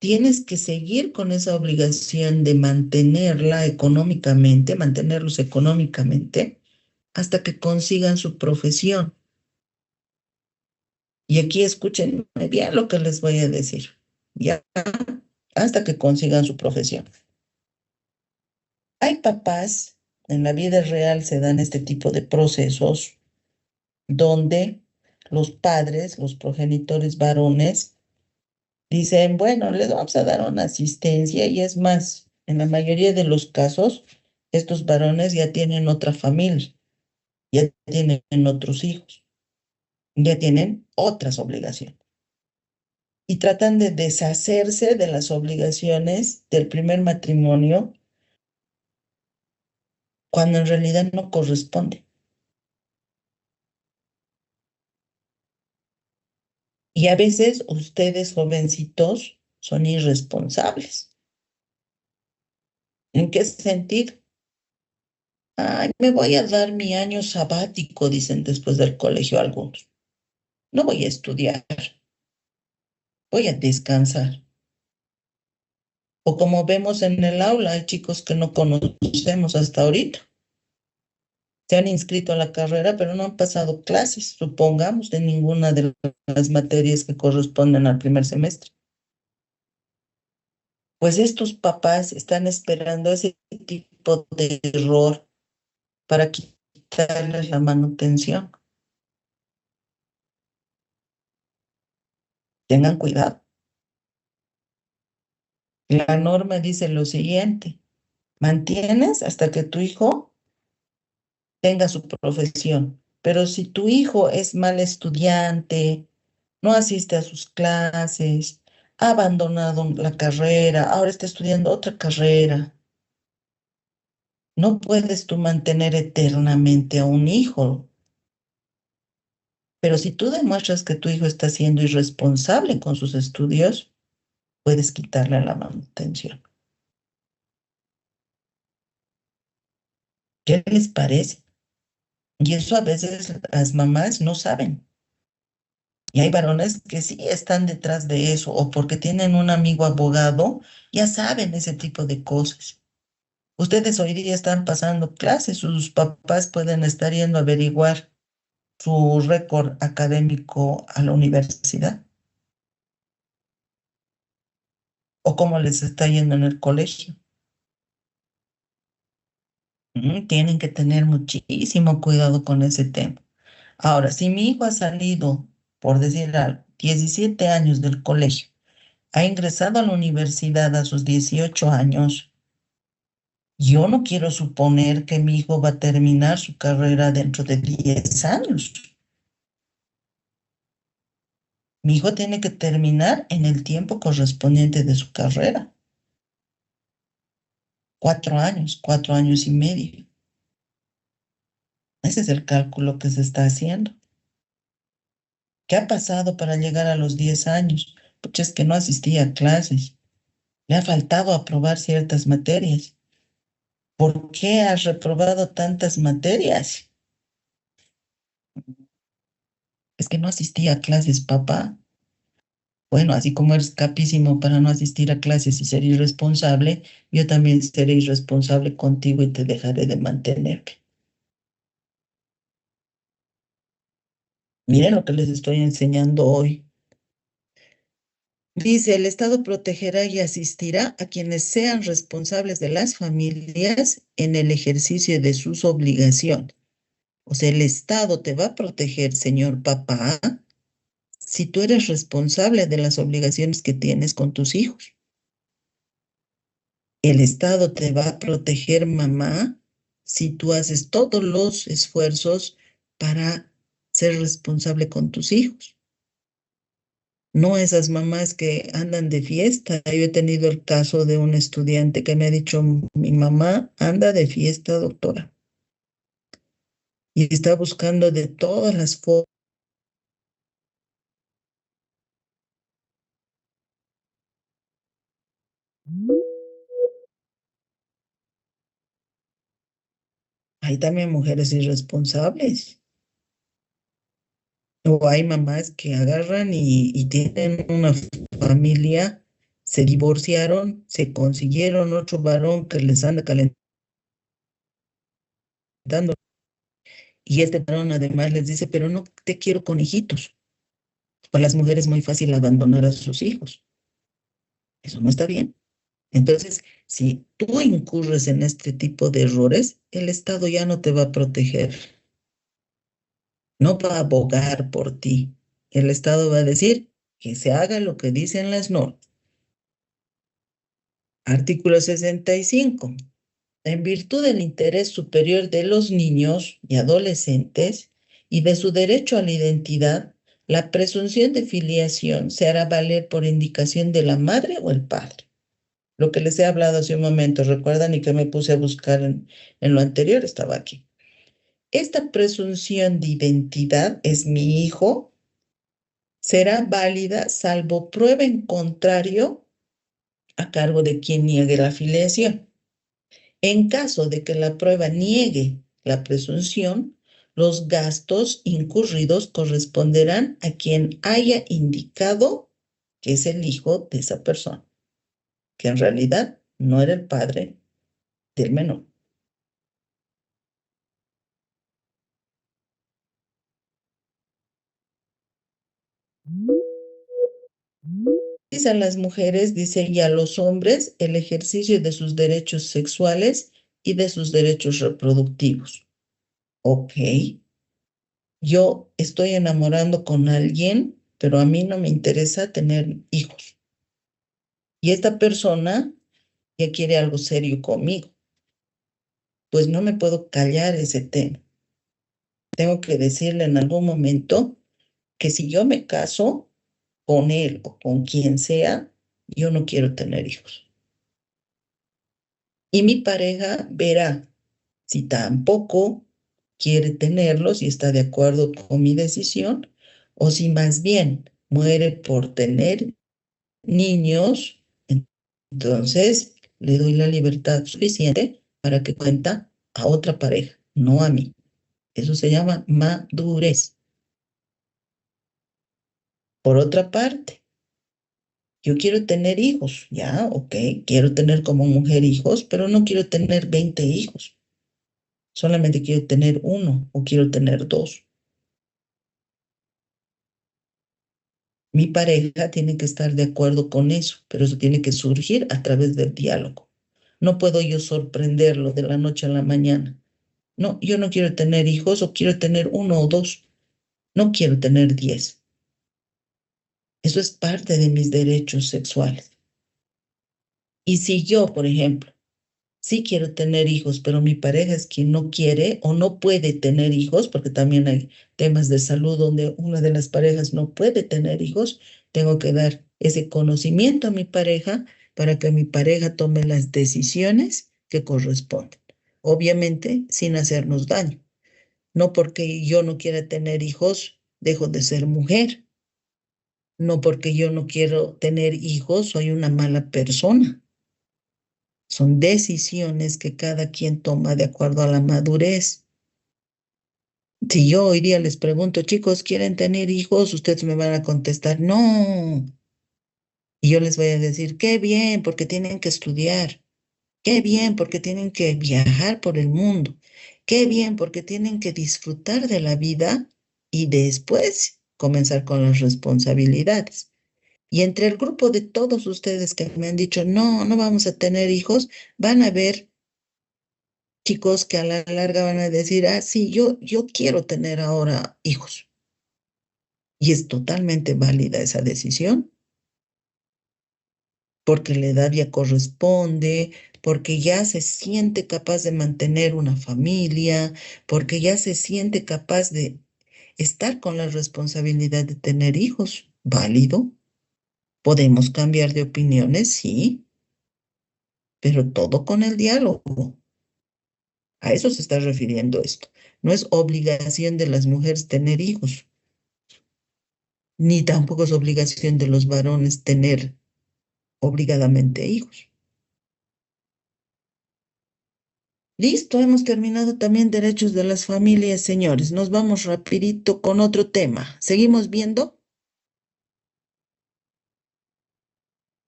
tienes que seguir con esa obligación de mantenerlos económicamente, hasta que consigan su profesión. Y aquí escuchen bien lo que les voy a decir. Ya, hasta que consigan su profesión. Hay papás, en la vida real se dan este tipo de procesos, donde los padres, los progenitores varones, dicen, bueno, les vamos a dar una asistencia y es más, en la mayoría de los casos, estos varones ya tienen otra familia, ya tienen otros hijos, ya tienen otras obligaciones. Y tratan de deshacerse de las obligaciones del primer matrimonio cuando en realidad no corresponde. Y a veces ustedes, jovencitos, son irresponsables. ¿En qué sentido? Ay, me voy a dar mi año sabático, dicen después del colegio algunos. No voy a estudiar, voy a descansar. O como vemos en el aula, hay chicos que no conocemos hasta ahorita. Se han inscrito a la carrera, pero no han pasado clases, supongamos, de ninguna de las materias que corresponden al primer semestre. Pues estos papás están esperando ese tipo de error para quitarles la manutención. Tengan cuidado. La norma dice lo siguiente: mantienes hasta que tu hijo tenga su profesión. Pero si tu hijo es mal estudiante, no asiste a sus clases, ha abandonado la carrera, ahora está estudiando otra carrera, no puedes tú mantener eternamente a un hijo. Pero si tú demuestras que tu hijo está siendo irresponsable con sus estudios, puedes quitarle la manutención. ¿Qué les parece? Y eso a veces las mamás no saben. Y hay varones que sí están detrás de eso, o porque tienen un amigo abogado, ya saben ese tipo de cosas. Ustedes hoy día están pasando clases, sus papás pueden estar yendo a averiguar su récord académico a la universidad, o cómo les está yendo en el colegio. Tienen que tener muchísimo cuidado con ese tema. Ahora, si mi hijo ha salido, por decir algo, 17 años del colegio, ha ingresado a la universidad a sus 18 años, yo no quiero suponer que mi hijo va a terminar su carrera dentro de 10 años. Mi hijo tiene que terminar en el tiempo correspondiente de su carrera. 4 años y medio. Ese es el cálculo que se está haciendo. ¿Qué ha pasado para llegar a los 10 años? Pues es que no asistía a clases. Le ha faltado aprobar ciertas materias. ¿Por qué has reprobado tantas materias? Es que no asistía a clases, papá. Bueno, así como eres capísimo para no asistir a clases y ser irresponsable, yo también seré irresponsable contigo y te dejaré de mantenerte. Miren lo que les estoy enseñando hoy. Dice, el Estado protegerá y asistirá a quienes sean responsables de las familias en el ejercicio de sus obligaciones. O sea, el Estado te va a proteger, señor papá, si tú eres responsable de las obligaciones que tienes con tus hijos. El Estado te va a proteger, mamá, si tú haces todos los esfuerzos para ser responsable con tus hijos. No esas mamás que andan de fiesta. Yo he tenido el caso de un estudiante que me ha dicho, mi mamá anda de fiesta, doctora. Y está buscando de todas las formas. Hay también mujeres irresponsables. O hay mamás que agarran y tienen una familia, se divorciaron, se consiguieron otro varón que les anda calentando. Y este varón además les dice, pero no te quiero con hijitos. Para las mujeres es muy fácil abandonar a sus hijos. Eso no está bien. Entonces, si tú incurres en este tipo de errores, el Estado ya no te va a proteger. no va a abogar por ti. El Estado va a decir que se haga lo que dicen las normas. Artículo 65. En virtud del interés superior de los niños y adolescentes y de su derecho a la identidad, la presunción de filiación se hará valer por indicación de la madre o el padre. Lo que les he hablado hace un momento, ¿recuerdan? Y que me puse a buscar en lo anterior, estaba aquí. Esta presunción de identidad es mi hijo, será válida salvo prueba en contrario a cargo de quien niegue la filiación. En caso de que la prueba niegue la presunción, los gastos incurridos corresponderán a quien haya indicado que es el hijo de esa persona, que en realidad no era el padre del menor. Dice a las mujeres, dice, y a los hombres el ejercicio de sus derechos sexuales y de sus derechos reproductivos. Ok, yo estoy enamorando con alguien, pero a mí no me interesa tener hijos. Y esta persona ya quiere algo serio conmigo. Pues no me puedo callar ese tema. Tengo que decirle en algún momento que si yo me caso con él o con quien sea, yo no quiero tener hijos. Y mi pareja verá si tampoco quiere tenerlos y está de acuerdo con mi decisión, o si más bien muere por tener niños, entonces le doy la libertad suficiente para que cuenta a otra pareja, no a mí. Eso se llama madurez. Por otra parte, yo quiero tener hijos, ya, ok, quiero tener como mujer hijos, pero no quiero tener 20 hijos. Solamente quiero tener uno o quiero tener dos. Mi pareja tiene que estar de acuerdo con eso, pero eso tiene que surgir a través del diálogo. No puedo yo sorprenderlo de la noche a la mañana. No, yo no quiero tener hijos o quiero tener uno o dos. No quiero tener 10. Eso es parte de mis derechos sexuales. Y si yo, por ejemplo, sí quiero tener hijos, pero mi pareja es quien no quiere o no puede tener hijos, porque también hay temas de salud donde una de las parejas no puede tener hijos, tengo que dar ese conocimiento a mi pareja para que mi pareja tome las decisiones que corresponden. Obviamente, sin hacernos daño. No porque yo no quiera tener hijos, dejo de ser mujer. No porque yo no quiero tener hijos, soy una mala persona. Son decisiones que cada quien toma de acuerdo a la madurez. Si yo hoy día les pregunto, chicos, ¿quieren tener hijos? Ustedes me van a contestar, no. Y yo les voy a decir, qué bien, porque tienen que estudiar. Qué bien, porque tienen que viajar por el mundo. Qué bien, porque tienen que disfrutar de la vida y después comenzar con las responsabilidades. Y entre el grupo de todos ustedes que me han dicho, no, no vamos a tener hijos, van a ver chicos que a la larga van a decir, ah, sí, yo quiero tener ahora hijos. Y es totalmente válida esa decisión, porque la edad ya corresponde, porque ya se siente capaz de mantener una familia, porque ya se siente capaz de estar con la responsabilidad de tener hijos. Válido. Podemos cambiar de opiniones, sí, pero todo con el diálogo. A eso se está refiriendo esto. No es obligación de las mujeres tener hijos, ni tampoco es obligación de los varones tener obligadamente hijos. Listo, hemos terminado también derechos de las familias, señores. Nos vamos rapidito con otro tema. ¿Seguimos viendo?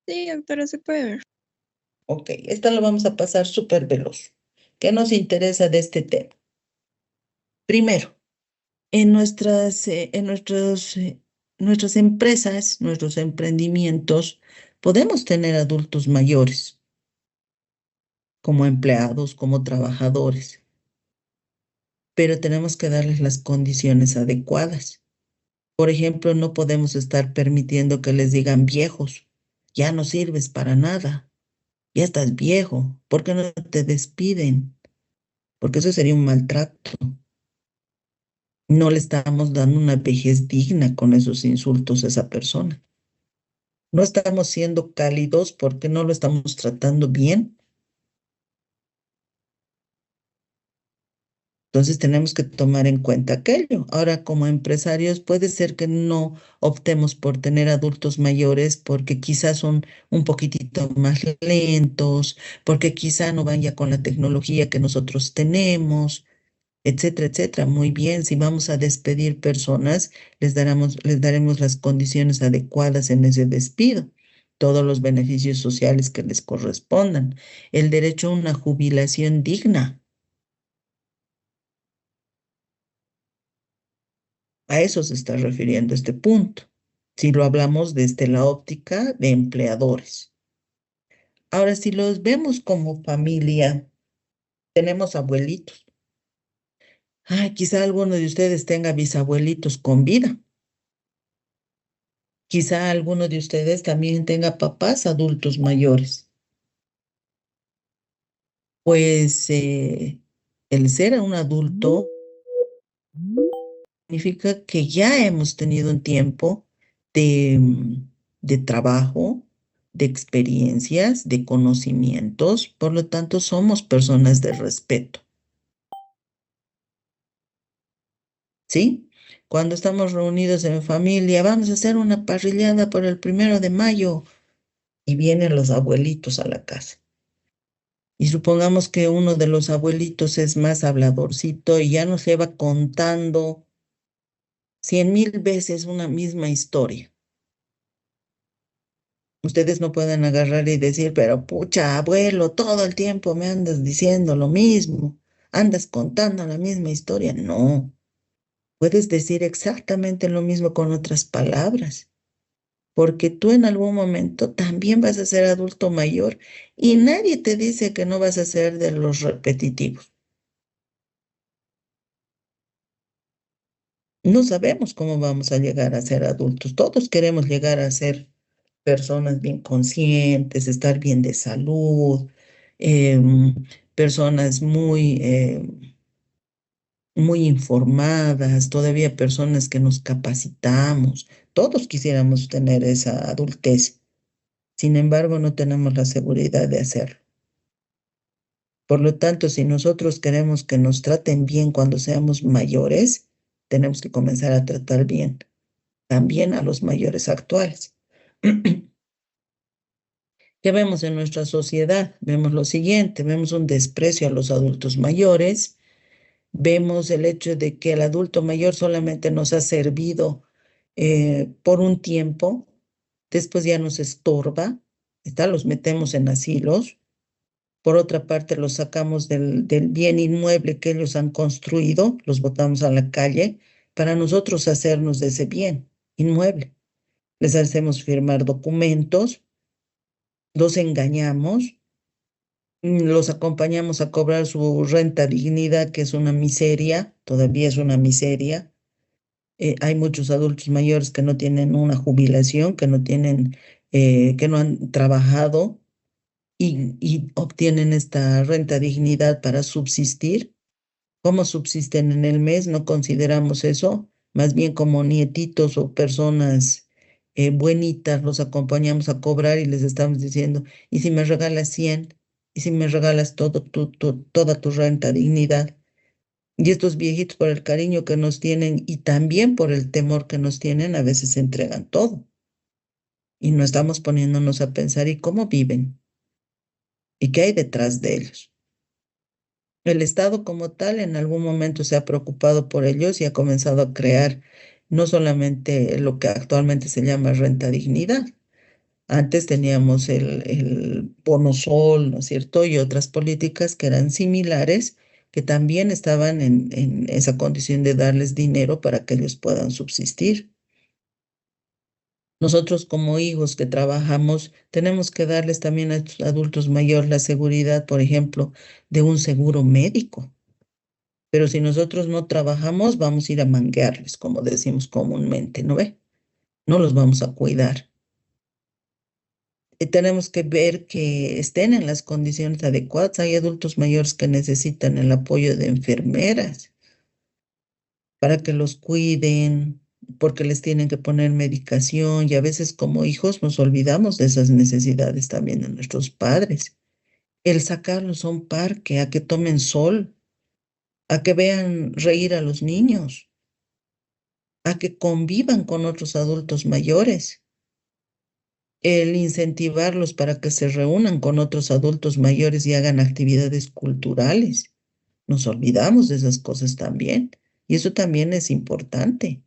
Sí, doctora, se puede ver. Ok, esta la vamos a pasar súper veloz. ¿Qué nos interesa de este tema? Primero, en nuestras empresas, nuestros emprendimientos, podemos tener adultos mayores como empleados, como trabajadores. pero tenemos que darles las condiciones adecuadas. Por ejemplo, no podemos estar permitiendo que les digan viejos, ya no sirves para nada, ya estás viejo, ¿por qué no te despiden? Porque eso sería un maltrato. No le estamos dando una vejez digna con esos insultos a esa persona. No estamos siendo cálidos porque no lo estamos tratando bien. Entonces tenemos que tomar en cuenta aquello. Ahora, como empresarios, puede ser que no optemos por tener adultos mayores porque quizás son un poquitito más lentos, porque quizá no van ya con la tecnología que nosotros tenemos, etcétera, etcétera. Muy bien, si vamos a despedir personas, les daremos las condiciones adecuadas en ese despido, todos los beneficios sociales que les correspondan, el derecho a una jubilación digna. A eso se está refiriendo este punto, si lo hablamos desde la óptica de empleadores. Ahora, si los vemos como familia, tenemos abuelitos. Ay, quizá alguno de ustedes tenga bisabuelitos con vida. Quizá alguno de ustedes también tenga papás adultos mayores. Pues el ser un adulto significa que ya hemos tenido un tiempo de, de trabajo, de experiencias, de conocimientos, por lo tanto somos personas de respeto, ¿sí? Cuando estamos reunidos en familia, vamos a hacer una parrillada por el 1 de mayo y vienen los abuelitos a la casa. Y supongamos que uno de los abuelitos es más habladorcito y ya nos lleva contando 100,000 veces una misma historia. Ustedes no pueden agarrar y decir, pero pucha, abuelo, todo el tiempo me andas diciendo lo mismo, andas contando la misma historia. No, puedes decir exactamente lo mismo con otras palabras, porque tú en algún momento también vas a ser adulto mayor y nadie te dice que no vas a ser de los repetitivos. No sabemos cómo vamos a llegar a ser adultos. Todos queremos llegar a ser personas bien conscientes, estar bien de salud, em, personas muy informadas, todavía personas que nos capacitamos. Todos quisiéramos tener esa adultez. Sin embargo, no tenemos la seguridad de hacerlo. Por lo tanto, si nosotros queremos que nos traten bien cuando seamos mayores, tenemos que comenzar a tratar bien también a los mayores actuales. ¿Qué vemos en nuestra sociedad? Vemos lo siguiente, vemos un desprecio a los adultos mayores, vemos el hecho de que el adulto mayor solamente nos ha servido por un tiempo, después ya nos estorba, los metemos en asilos, por otra parte los sacamos del bien inmueble que ellos han construido, los botamos a la calle, para nosotros hacernos de ese bien inmueble. Les hacemos firmar documentos, los engañamos, los acompañamos a cobrar su renta dignidad, que es una miseria, todavía es una miseria. Hay muchos adultos mayores que no tienen una jubilación, que que no han trabajado y obtienen esta renta dignidad para subsistir. ¿Cómo subsisten en el mes? No consideramos eso, más bien como nietitos o personas buenitas los acompañamos a cobrar y les estamos diciendo, ¿y si me regalas 100? ¿Y si me regalas toda tu renta, dignidad? Y estos viejitos, por el cariño que nos tienen y también por el temor que nos tienen, a veces entregan todo. Y no estamos poniéndonos a pensar, ¿y cómo viven? ¿Y qué hay detrás de ellos? El Estado como tal en algún momento se ha preocupado por ellos y ha comenzado a crear no solamente lo que actualmente se llama renta dignidad. Antes teníamos el bono sol, ¿no es cierto? Y otras políticas que eran similares, que también estaban en esa condición de darles dinero para que ellos puedan subsistir. Nosotros como hijos que trabajamos, tenemos que darles también a estos adultos mayores la seguridad, por ejemplo, de un seguro médico. Pero si nosotros no trabajamos, vamos a ir a manguearles, como decimos comúnmente, ¿no ve? No los vamos a cuidar. Tenemos que ver que estén en las condiciones adecuadas. Hay adultos mayores que necesitan el apoyo de enfermeras para que los cuiden, porque les tienen que poner medicación y a veces como hijos nos olvidamos de esas necesidades también de nuestros padres. El sacarlos a un parque, a que tomen sol, a que vean reír a los niños, a que convivan con otros adultos mayores, el incentivarlos para que se reúnan con otros adultos mayores y hagan actividades culturales. Nos olvidamos de esas cosas también y eso también es importante.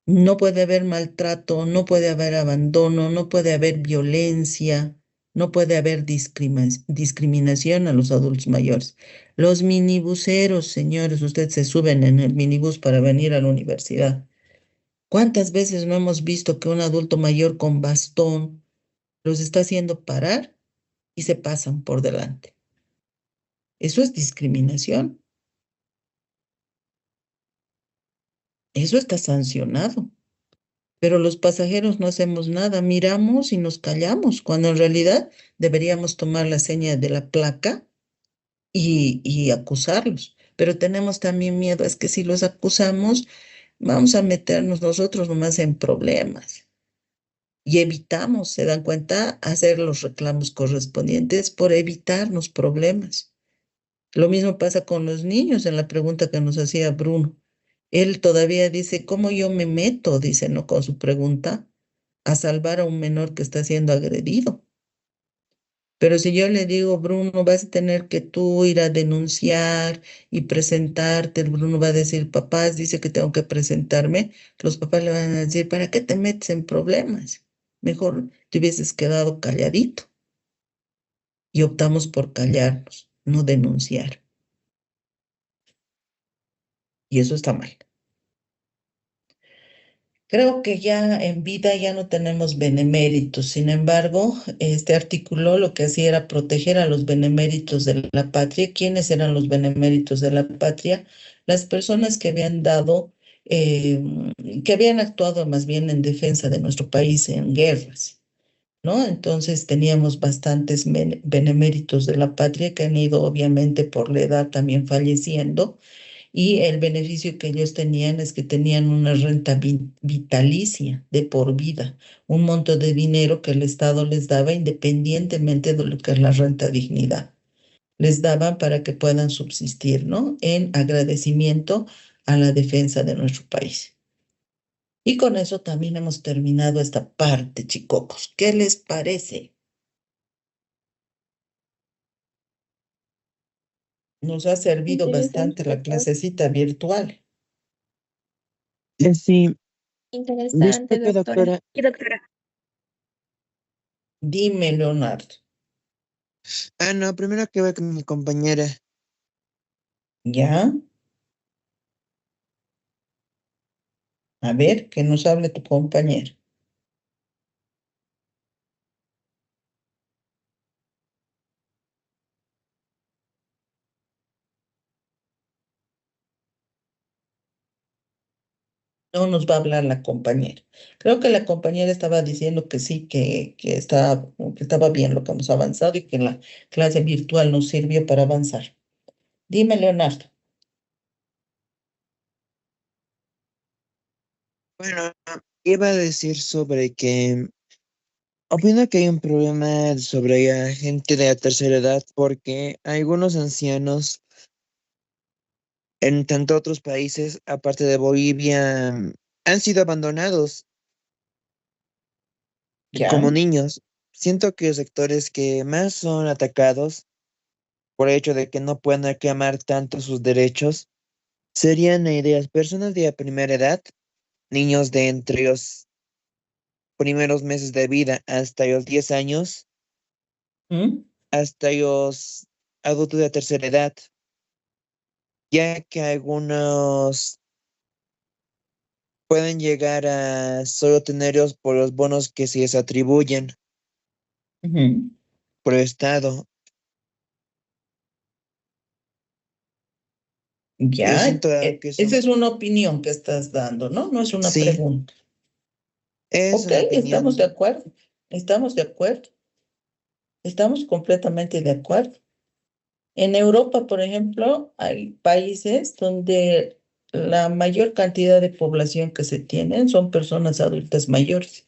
No puede haber maltrato, no puede haber abandono, no puede haber violencia, no puede haber discriminación a los adultos mayores. Los minibuseros, señores, ustedes se suben en el minibús para venir a la universidad. ¿Cuántas veces no hemos visto que un adulto mayor con bastón los está haciendo parar y se pasan por delante? Eso es discriminación. Eso está sancionado. Pero los pasajeros no hacemos nada, miramos y nos callamos, cuando en realidad deberíamos tomar la seña de la placa y acusarlos. Pero tenemos también miedo, es que si los acusamos, vamos a meternos nosotros nomás en problemas. Y evitamos, se dan cuenta, hacer los reclamos correspondientes por evitarnos problemas. Lo mismo pasa con los niños en la pregunta que nos hacía Bruno. Él todavía dice, ¿cómo yo me meto? Dice, ¿no? Con su pregunta, a salvar a un menor que está siendo agredido. Pero si yo le digo, Bruno, vas a tener que tú ir a denunciar y presentarte, el Bruno va a decir, papás, dice que tengo que presentarme, los papás le van a decir, ¿para qué te metes en problemas? Mejor te hubieses quedado calladito. Y optamos por callarnos, no denunciar. Y eso está mal. Creo que ya en vida ya no tenemos beneméritos. Sin embargo, este artículo lo que hacía era proteger a los beneméritos de la patria. ¿Quiénes eran los beneméritos de la patria? Las personas que habían dado, que habían actuado más bien en defensa de nuestro país en guerras, ¿no? Entonces teníamos bastantes beneméritos de la patria que han ido obviamente por la edad también falleciendo y el beneficio que ellos tenían es que tenían una renta vitalicia de por vida, un monto de dinero que el Estado les daba independientemente de lo que es la renta dignidad. Les daban para que puedan subsistir, ¿no? En agradecimiento a la defensa de nuestro país. Y con eso también hemos terminado esta parte, chicocos. ¿Qué les parece? Nos ha servido bastante la clasecita virtual. Sí, Interesante, disculpe, doctora. doctora. Y doctora. Dime, Leonardo. No, primero que ver con mi compañera. ¿Ya? A ver, que nos hable tu compañero. No nos va a hablar la compañera. Creo que la compañera estaba diciendo que sí, que estaba bien lo que hemos avanzado y que la clase virtual nos sirvió para avanzar. Dime, Leonardo. Bueno, iba a decir sobre que opino que hay un problema sobre la gente de la tercera edad porque algunos ancianos en tanto otros países, aparte de Bolivia, han sido abandonados ¿Ya? como niños. Siento que los sectores que más son atacados por el hecho de que no pueden reclamar tanto sus derechos serían las personas de la primera edad, niños de entre los primeros meses de vida hasta los 10 años, ¿Mm? hasta los adultos de la tercera edad, ya que algunos pueden llegar a solo tenerlos por los bonos que se les atribuyen Ujú. por el Estado. Yo Ya, siento que esa son, es una opinión que estás dando, ¿no? No es una sí, pregunta. es Ok, una estamos de opinión. acuerdo, estamos de acuerdo, estamos completamente de acuerdo. En Europa, por ejemplo, hay países donde la mayor cantidad de población que se tienen son personas adultas mayores.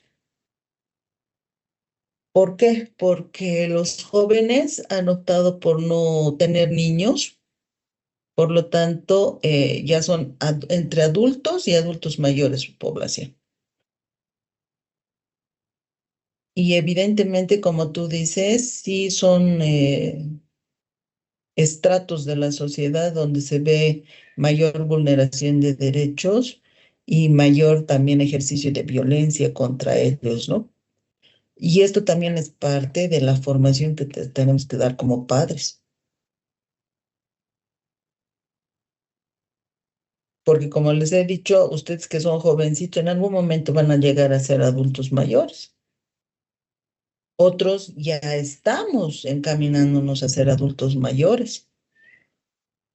¿Por qué? Porque los jóvenes han optado por no tener niños, por lo tanto, ya son entre adultos y adultos mayores su población. Y evidentemente, como tú dices, sí son estratos de la sociedad donde se ve mayor vulneración de derechos y mayor también ejercicio de violencia contra ellos, ¿no? Y esto también es parte de la formación que tenemos que dar como padres, porque como les he dicho, ustedes que son jovencitos, en algún momento van a llegar a ser adultos mayores. Otros ya estamos encaminándonos a ser adultos mayores.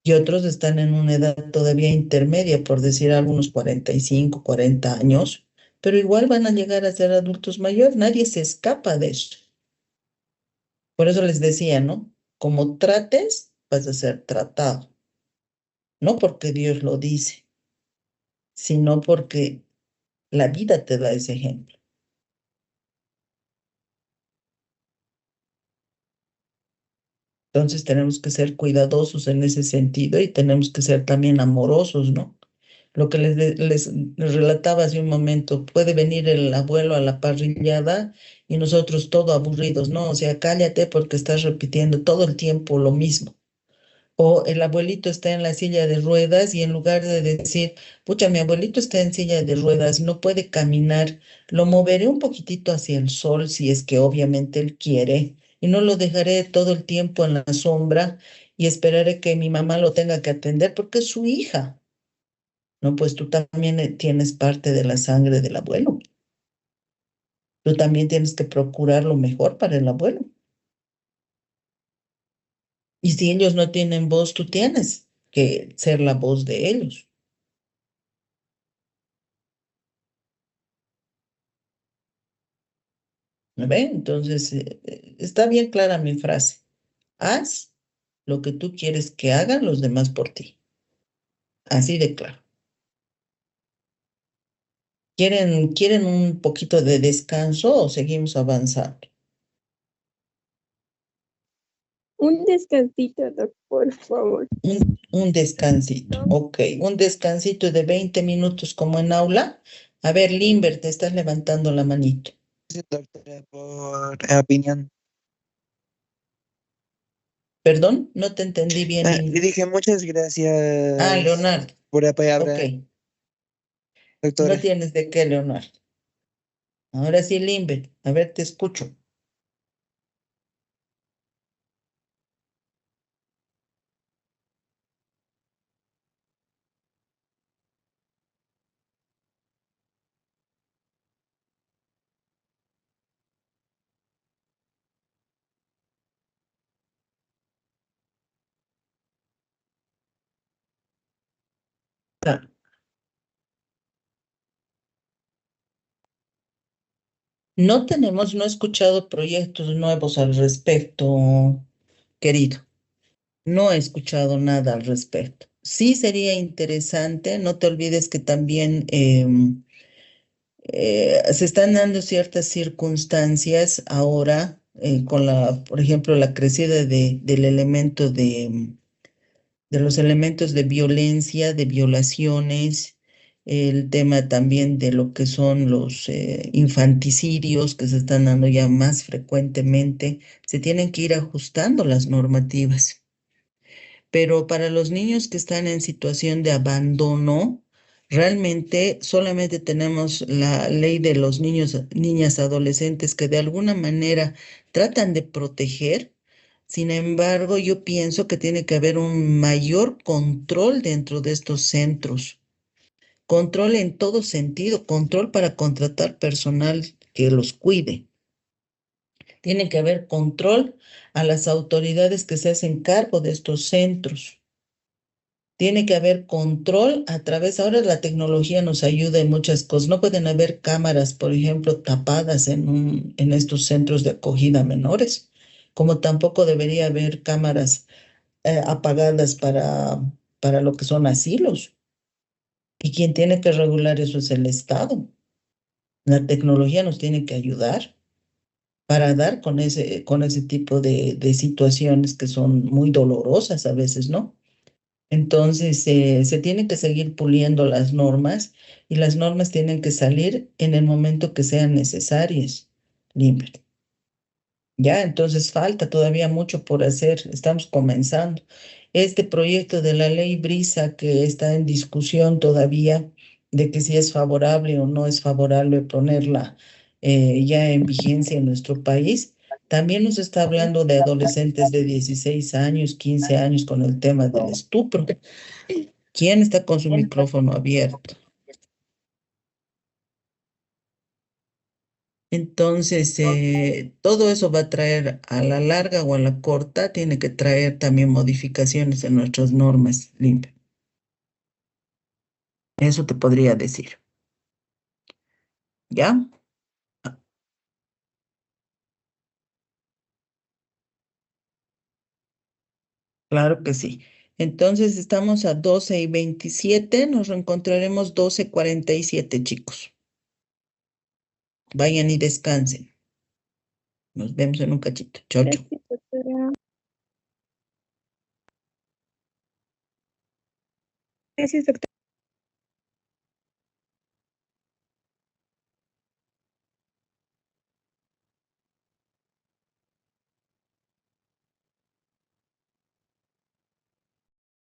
Y otros están en una edad todavía intermedia, por decir algunos 45, 40 años, pero igual van a llegar a ser adultos mayores, nadie se escapa de eso. Por eso les decía, ¿no? Como trates, vas a ser tratado, no porque Dios lo dice, sino porque la vida te da ese ejemplo. Entonces tenemos que ser cuidadosos en ese sentido y tenemos que ser también amorosos, ¿no? Lo que les relataba hace un momento, puede venir el abuelo a la parrillada y nosotros todo aburridos, ¿no? O sea, cállate porque estás repitiendo todo el tiempo lo mismo. O el abuelito está en la silla de ruedas y en lugar de decir, pucha, mi abuelito está en silla de ruedas, no puede caminar, lo moveré un poquitito hacia el sol si es que obviamente él quiere y no lo dejaré todo el tiempo en la sombra y esperaré que mi mamá lo tenga que atender porque es su hija. No, pues tú también tienes parte de la sangre del abuelo. Tú también tienes que procurar lo mejor para el abuelo. Y si ellos no tienen voz, tú tienes que ser la voz de ellos. ¿Me ven? Entonces, está bien clara mi frase. Haz lo que tú quieres que hagan los demás por ti. Así de claro. ¿Quieren un poquito de descanso o seguimos avanzando? Un descansito, doc, por favor. Un descansito, ok. Un descansito de 20 minutos como en aula. A ver, Limber, te estás levantando la manito. Gracias, doctora, por la opinión. Perdón, no te entendí bien, Le Limber. dije muchas Ah, gracias Leonardo. por la Ok, palabra, no doctora. tienes de qué, Leonardo. Ahora sí, Limber, a ver, te escucho. Ah, no he escuchado proyectos nuevos al respecto, querido. No he escuchado nada al respecto. Sí sería interesante, no te olvides que también se están dando ciertas circunstancias ahora con por ejemplo, la crecida del elemento de los elementos de violencia, de violaciones, el tema también de lo que son los infanticidios que se están dando ya más frecuentemente, se tienen que ir ajustando las normativas. Pero para los niños que están en situación de abandono, realmente solamente tenemos la ley de los niños, niñas, adolescentes que de alguna manera tratan de proteger. Sin embargo, yo pienso que tiene que haber un mayor control dentro de estos centros. Control en todo sentido, control para contratar personal que los cuide. Tiene que haber control a las autoridades que se hacen cargo de estos centros. Tiene que haber control a través, ahora la tecnología nos ayuda en muchas cosas. No pueden haber cámaras, por ejemplo, tapadas en estos centros de acogida a menores, como tampoco debería haber cámaras apagadas para lo que son asilos. Y quien tiene que regular eso es el Estado. La tecnología nos tiene que ayudar para dar con ese tipo de situaciones que son muy dolorosas a veces, ¿no? Entonces, se tienen que seguir puliendo las normas y las normas tienen que salir en el momento que sean necesarias. Limpio. Ya, entonces falta todavía mucho por hacer. Estamos comenzando. Este proyecto de la ley Brisa que está en discusión todavía de que si es favorable o no es favorable ponerla ya en vigencia en nuestro país, también nos está hablando de adolescentes de 16 años, 15 años con el tema del estupro. ¿Quién está con su micrófono abierto? Entonces, todo eso va a traer a la larga o a la corta, tiene que traer también modificaciones en nuestras normas limpias. Eso te podría decir. ¿Ya? Claro que sí. Entonces, estamos a 12:27, nos reencontraremos 12:47, chicos. Vayan y descansen. Nos vemos en un cachito. Chau, chau. Gracias, doctora. Gracias, doctora.